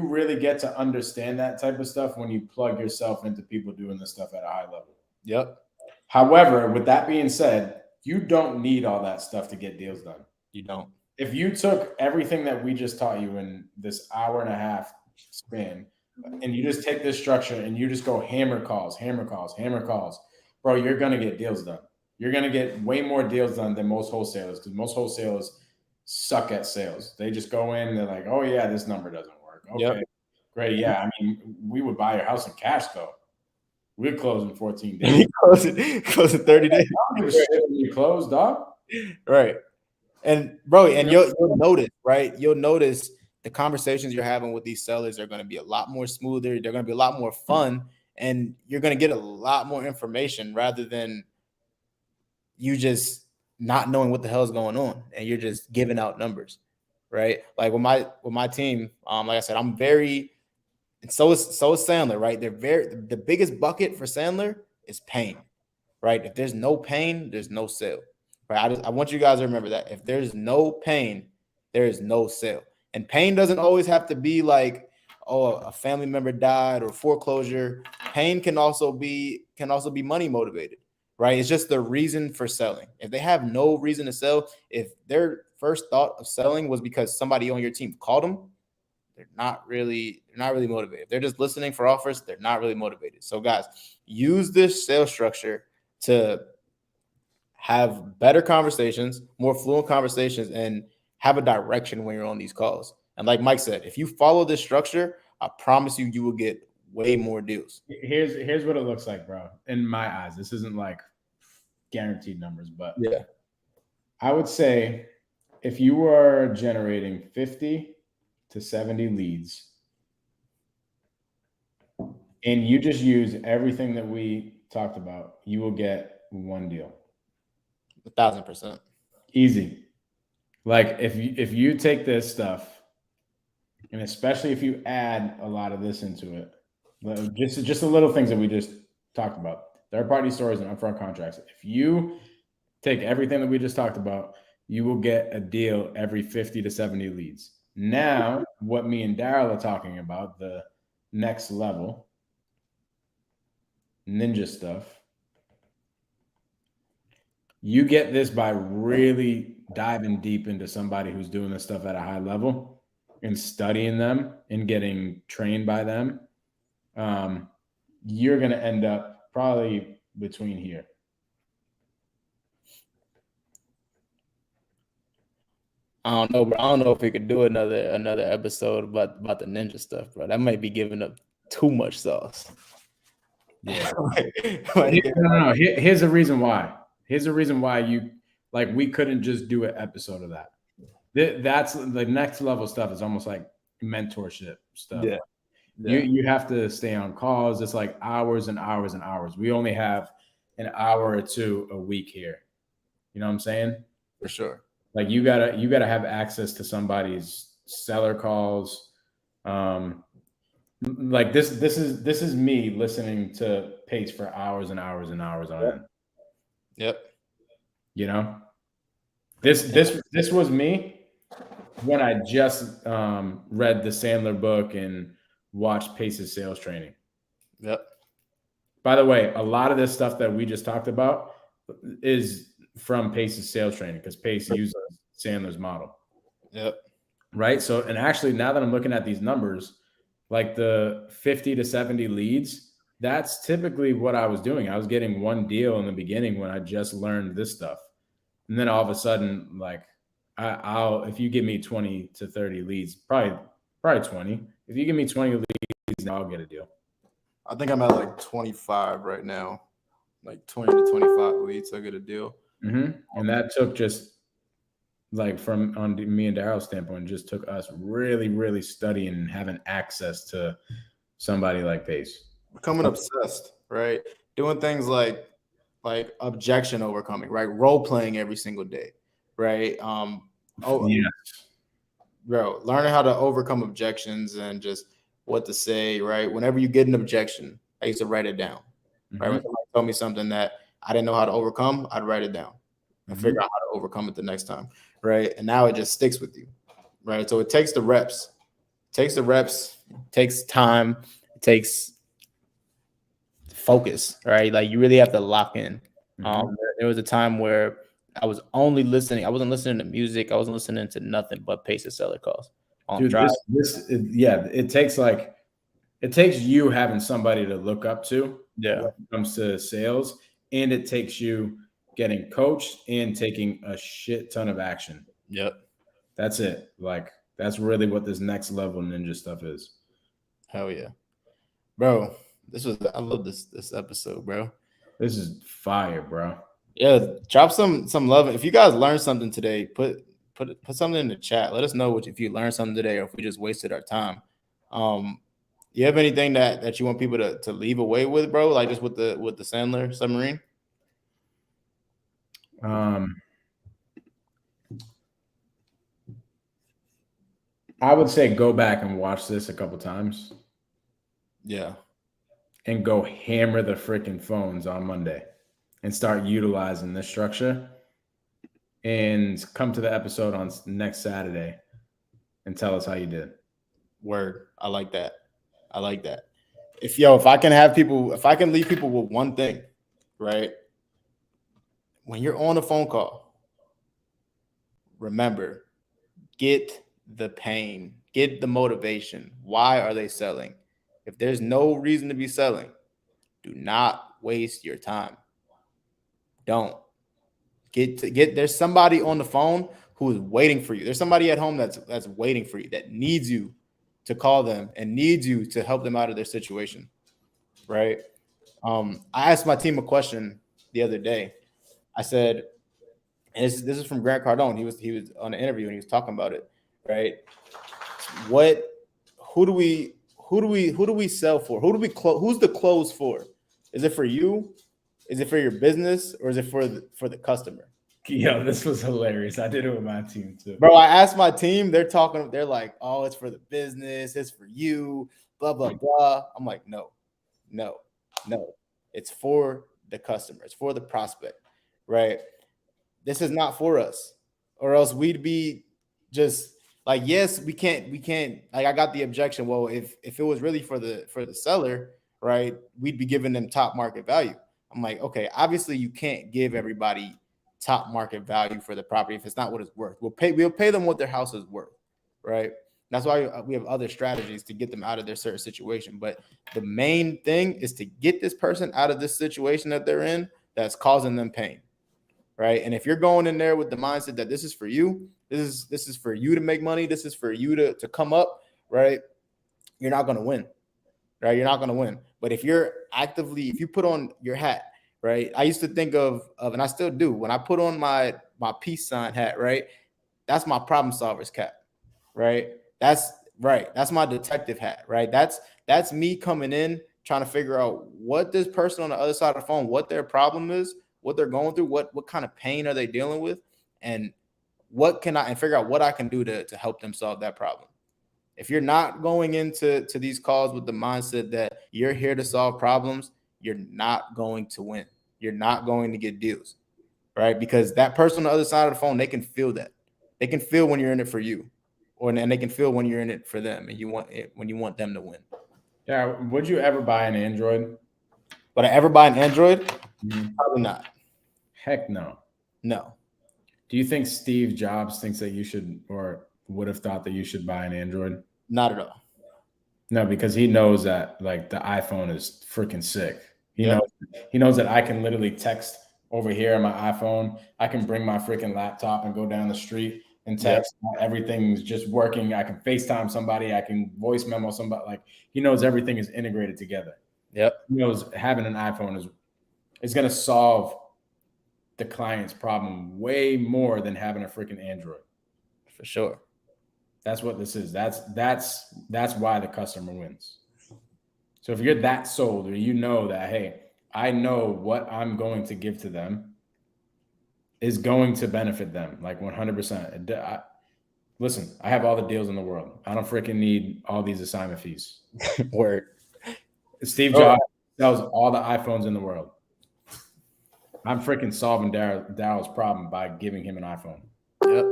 really get to understand that type of stuff when you plug yourself into people doing this stuff at a high level. Yep. However, with that being said, you don't need all that stuff to get deals done. You don't. If you took everything that we just taught you in this hour and a half span, and you just take this structure and you just go hammer calls, bro, you're going to get deals done. You're going to get way more deals done than most wholesalers because most wholesalers suck at sales. They just go in and they're like, oh, yeah, this number doesn't work. Okay, great. Yeah, I mean, we would buy your house in cash, though. We'd close in 14 days. close in 30 days. I don't give a shit when you close, dog. Right. And, bro, and you'll notice, right? You'll notice the conversations you're having with these sellers are going to be a lot more smoother. They're going to be a lot more fun. And you're going to get a lot more information rather than you just not knowing what the hell is going on and you're just giving out numbers, right? Like with my team, like I said, I'm very, and so is Sandler, right? The biggest bucket for Sandler is pain, right? If there's no pain, there's no sale, right? I want you guys to remember that if there's no pain, there is no sale. And pain doesn't always have to be like, oh, a family member died or foreclosure. Pain can also be money motivated, right? It's just the reason for selling. If they have no reason to sell, if their first thought of selling was because somebody on your team called them, they're not really motivated. If they're just listening for offers, they're not really motivated. So guys, use this sales structure to have better conversations, more fluent conversations, and have a direction when you're on these calls. And like Mike said, if you follow this structure, I promise you will get way more deals. Here's what it looks like, bro. In my eyes, this isn't like guaranteed numbers, but yeah, I would say if you are generating 50 to 70 leads and you just use everything that we talked about, you will get one deal. 1,000%. Easy. Like if you take this stuff, and especially if you add a lot of this into it, Just the little things that we just talked about. Third-party stores and upfront contracts. If you take everything that we just talked about, you will get a deal every 50 to 70 leads. Now, what me and Daryl are talking about, the next level, ninja stuff, you get this by really diving deep into somebody who's doing this stuff at a high level and studying them and getting trained by them. You're going to end up probably between here. I don't know, bro. I don't know if we could do another episode about the ninja stuff, bro. That might be giving up too much sauce. Yeah. No. Here's the reason why. Here's the reason why we couldn't just do an episode of that. That's the next level stuff is almost like mentorship stuff. Yeah. You have to stay on calls. It's like hours and hours and hours. We only have an hour or two a week here. You know what I'm saying? For sure. Like you gotta have access to somebody's seller calls. Like this is me listening to Pace for hours and hours and hours on end. Yep. You know, this was me when I just read the Sandler book and watched Pace's sales training. Yep. By the way, a lot of this stuff that we just talked about is from Pace's sales training because Pace uses Sandler's model. Yep. Right. So, and actually, now that I'm looking at these numbers, like the 50 to 70 leads, that's typically what I was doing. I was getting one deal in the beginning when I just learned this stuff. And then all of a sudden, like I'll if you give me 20 to 30 leads, probably 20. If you give me 20 leads, I'll get a deal. I think I'm at like 25 right now. Like 20 to 25 leads, I get a deal. Mm-hmm. And that took just like from on me and Daryl's standpoint, it just took us really, really studying and having access to somebody like Pace. Becoming obsessed, right? Doing things like objection overcoming, right? Role playing every single day, right? Bro, learning how to overcome objections and just what to say, right? Whenever you get an objection, I used to write it down, right? When somebody told me something that I didn't know how to overcome, I'd write it down and figure out how to overcome it the next time, right? And now it just sticks with you, right? So it takes the reps. It takes time. It takes focus, right? Like you really have to lock in. There was a time where I was only listening. I wasn't listening to music. I wasn't listening to nothing but Pace of seller calls. Dude, it takes you having somebody to look up to when it comes to sales, and it takes you getting coached and taking a shit ton of action. Yep. That's it. Like that's really what this next level ninja stuff is. Hell yeah. Bro, I love this episode, bro. This is fire, bro. Yeah, drop some love. If you guys learned something today, put something in the chat. Let us know if you learned something today or if we just wasted our time. You have anything that you want people to leave away with, bro? Like just with the Sandler Submarine? I would say go back and watch this a couple times. Yeah. And go hammer the freaking phones on Monday and start utilizing this structure and come to the episode on next Saturday and tell us how you did. Word. I like that. If I can leave people with one thing, right? When you're on a phone call, remember, get the pain, get the motivation. Why are they selling? If there's no reason to be selling, do not waste your time. Don't there's somebody on the phone who is waiting for you. There's somebody at home that's waiting for you, that needs you to call them and needs you to help them out of their situation. Right. I asked my team a question the other day. I said, and this is from Grant Cardone. He was on an interview and he was talking about it. Right. Who do we sell for? Who's the close for? Is it for you? Is it for your business, or is it for the customer? Yo, this was hilarious. I did it with my team too. Bro, I asked my team, they're like, oh, it's for the business, it's for you. blah, blah, blah. I'm like, no. It's for the customer. It's for the prospect, right? This is not for us, or else we'd be just like, yes, we can't, like, I got the objection. Well, if it was really for the seller, right, we'd be giving them top market value. I'm like, okay, obviously you can't give everybody top market value for the property if it's not what it's worth. We'll pay them what their house is worth, right? That's why we have other strategies to get them out of their certain situation. But the main thing is to get this person out of this situation that they're in that's causing them pain, right? And if you're going in there with the mindset that this is for you, this is for you to make money, this is for you to come up, right? You're not going to win, right? You're not going to win. But if you put on your hat, right? I used to think of, and I still do, when I put on my peace sign hat, right? That's my problem solver's cap, right? That's right. That's my detective hat, right? That's me coming in trying to figure out what this person on the other side of the phone, what their problem is, what they're going through, what kind of pain are they dealing with, and figure out what I can do to help them solve that problem. If you're not going into these calls with the mindset that you're here to solve problems, you're not going to win. You're not going to get deals, right? Because that person on the other side of the phone, they can feel that. They can feel when you're in it for you, and they can feel when you're in it for them, and you want it when you want them to win. Yeah. Would you ever buy an Android? Would I ever buy an Android? Probably not. Heck no. No. Do you think Steve Jobs thinks that you should, or would have thought that you should buy an Android? Not at all. No, because he knows that like the iPhone is freaking sick. He knows that I can literally text over here on my iPhone. I can bring my freaking laptop and go down the street and text. Yep. Everything's just working. I can FaceTime somebody. I can voice memo somebody. Like, he knows everything is integrated together. Yep. He knows having an iPhone is going to solve the client's problem way more than having a freaking Android. For sure. That's what this is. That's why the customer wins. So if you're that sold, or you know that, hey, I know what I'm going to give to them is going to benefit them, like 100%. Listen, I have all the deals in the world. I don't freaking need all these assignment fees. Word. Steve Jobs sells all the iPhones in the world. I'm freaking solving Daryl's problem by giving him an iPhone. Yep.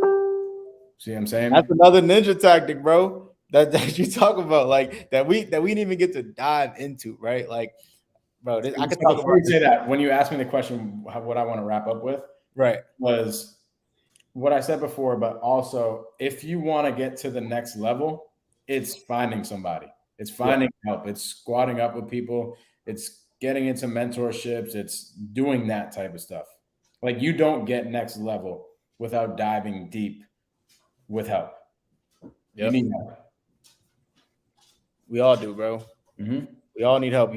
See what I'm saying? That's another ninja tactic, bro. That you talk about, like that we didn't even get to dive into, right? Like, bro, I could talk about. Say that when you asked me the question, what I want to wrap up with, right, was what I said before. But also, if you want to get to the next level, it's finding somebody. It's finding help. It's squatting up with people. It's getting into mentorships. It's doing that type of stuff. Like, you don't get next level without diving deep with help. Yep. You need help. We all do, bro. Mm-hmm. We all need help.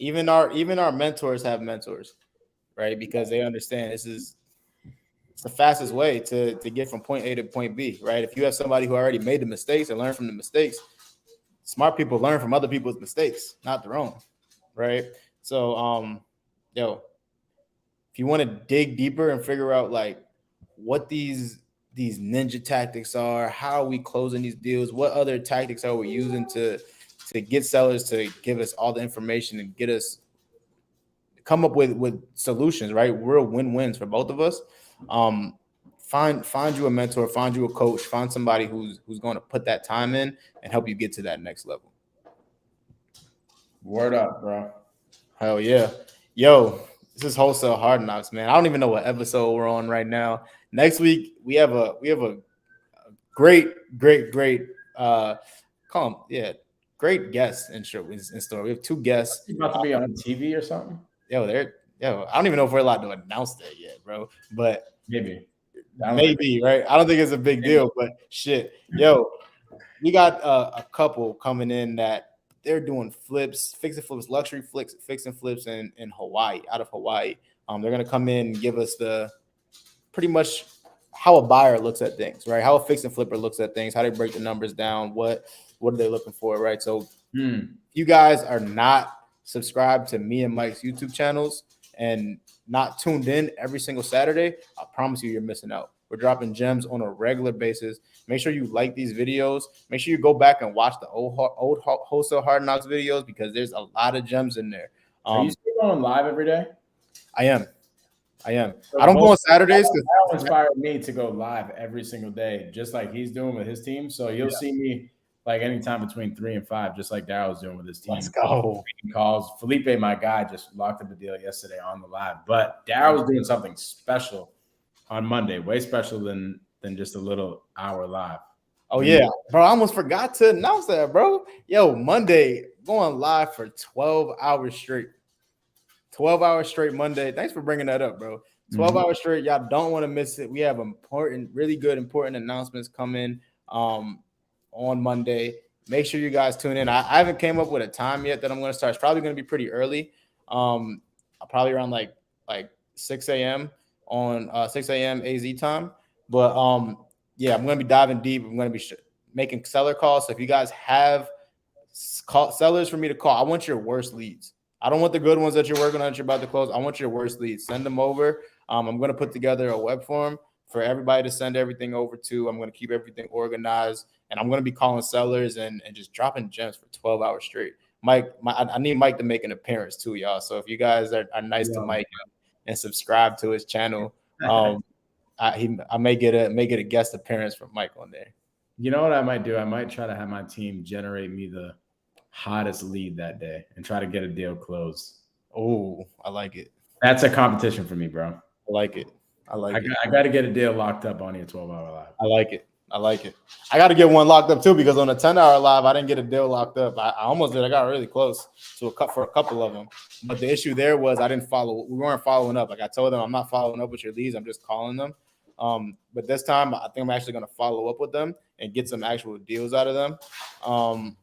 Even our mentors have mentors, right? Because they understand it's the fastest way to get from point A to point B, right? If you have somebody who already made the mistakes and learn from the mistakes, smart people learn from other people's mistakes, not their own, right? So, if you want to dig deeper and figure out like what these ninja tactics are, how are we closing these deals, what other tactics are we using to get sellers to give us all the information and get us come up with solutions, right? Real win-wins for both of us. Find you a mentor, find you a coach, find somebody who's going to put that time in and help you get to that next level. Word up, bro. Hell yeah. Yo, this is Wholesale Hard Knocks, man. I don't even know what episode we're on right now. Next week we have a great great guests in store. We have two guests. You about to be on TV or something? I don't even know if we're allowed to announce that yet, bro. But maybe, right? I don't think it's a big deal, but shit. Yo, we got a couple coming in that they're doing fixing flips, luxury fixing flips in Hawaii, out of Hawaii. They're gonna come in and give us the pretty much how a buyer looks at things, right? How a fix and flipper looks at things, how they break the numbers down, what are they looking for, right? So if you guys are not subscribed to me and Mike's YouTube channels and not tuned in every single Saturday, I promise you're missing out. We're dropping gems on a regular basis. Make sure you like these videos. Make sure you go back and watch the old Wholesale Hard Knocks videos because there's a lot of gems in there. Are you still going live every day? I am. So I don't go on Saturdays because that inspired me to go live every single day, just like he's doing with his team. So you'll see me like anytime between 3 and 5, just like Daryl's doing with his team. Let's go. Calls. Felipe, my guy, just locked up a deal yesterday on the live. But Daryl was doing something special on Monday, way special than just a little hour live. Oh, yeah. Bro, I almost forgot to announce that, bro. Yo, Monday, going live for 12 hours straight. 12 hours straight Monday. Thanks for bringing that up, bro. 12 hours straight. Y'all don't want to miss it. We have really good, important announcements coming on Monday. Make sure you guys tune in. I haven't came up with a time yet that I'm going to start. It's probably going to be pretty early. Probably around like 6 a.m. on 6 a.m. AZ time. But yeah, I'm going to be diving deep. I'm going to be making seller calls. So if you guys have sellers for me to call, I want your worst leads. I don't want the good ones that you're working on that you're about to close. I want your worst leads. Send them over. I'm going to put together a web form for everybody to send everything over to. I'm going to keep everything organized, and I'm going to be calling sellers and just dropping gems for 12 hours straight. Mike, I need Mike to make an appearance too, y'all. So if you guys are nice to Mike and subscribe to his channel, I may get a guest appearance from Mike on there. You know what I might do? I might try to have my team generate me the hottest lead that day and try to get a deal closed. Oh, I like it. That's a competition for me, bro. I like it. I got to get a deal locked up on your 12-hour live. I like it. I got to get one locked up too because on the 10-hour live, I didn't get a deal locked up. I almost did. I got really close to for a couple of them. But the issue there was I didn't follow. We weren't following up. Like I told them, I'm not following up with your leads. I'm just calling them. But this time, I think I'm actually going to follow up with them and get some actual deals out of them.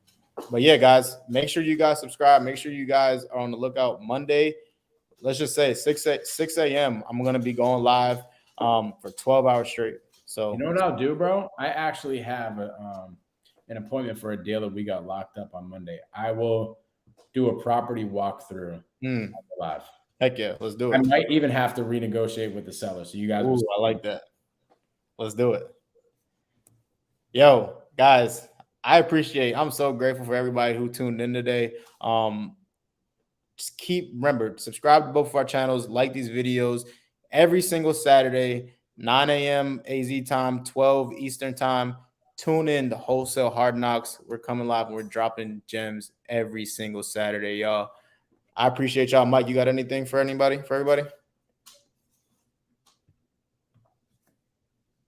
But yeah, guys, make sure you guys subscribe. Make sure you guys are on the lookout Monday. Let's just say 6 a.m. I'm going to be going live for 12 hours straight. So you know what I'll do, bro? I actually have an appointment for a deal that we got locked up on Monday. I will do a property walkthrough live. Heck yeah, let's do it. I might even have to renegotiate with the seller. So you guys, I like that. Let's do it. Yo, guys. I'm so grateful for everybody who tuned in today. Just remember, subscribe to both of our channels, like these videos every single Saturday, 9 a.m. AZ time, 12 Eastern time. Tune in to Wholesale Hard Knocks. We're coming live and we're dropping gems every single Saturday, y'all. I appreciate y'all. Mike, you got anything for everybody?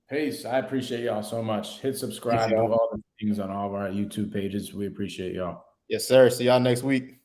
Peace. I appreciate y'all so much. Hit subscribe to all the things on all of our YouTube pages. We appreciate y'all. Yes, sir. See y'all next week.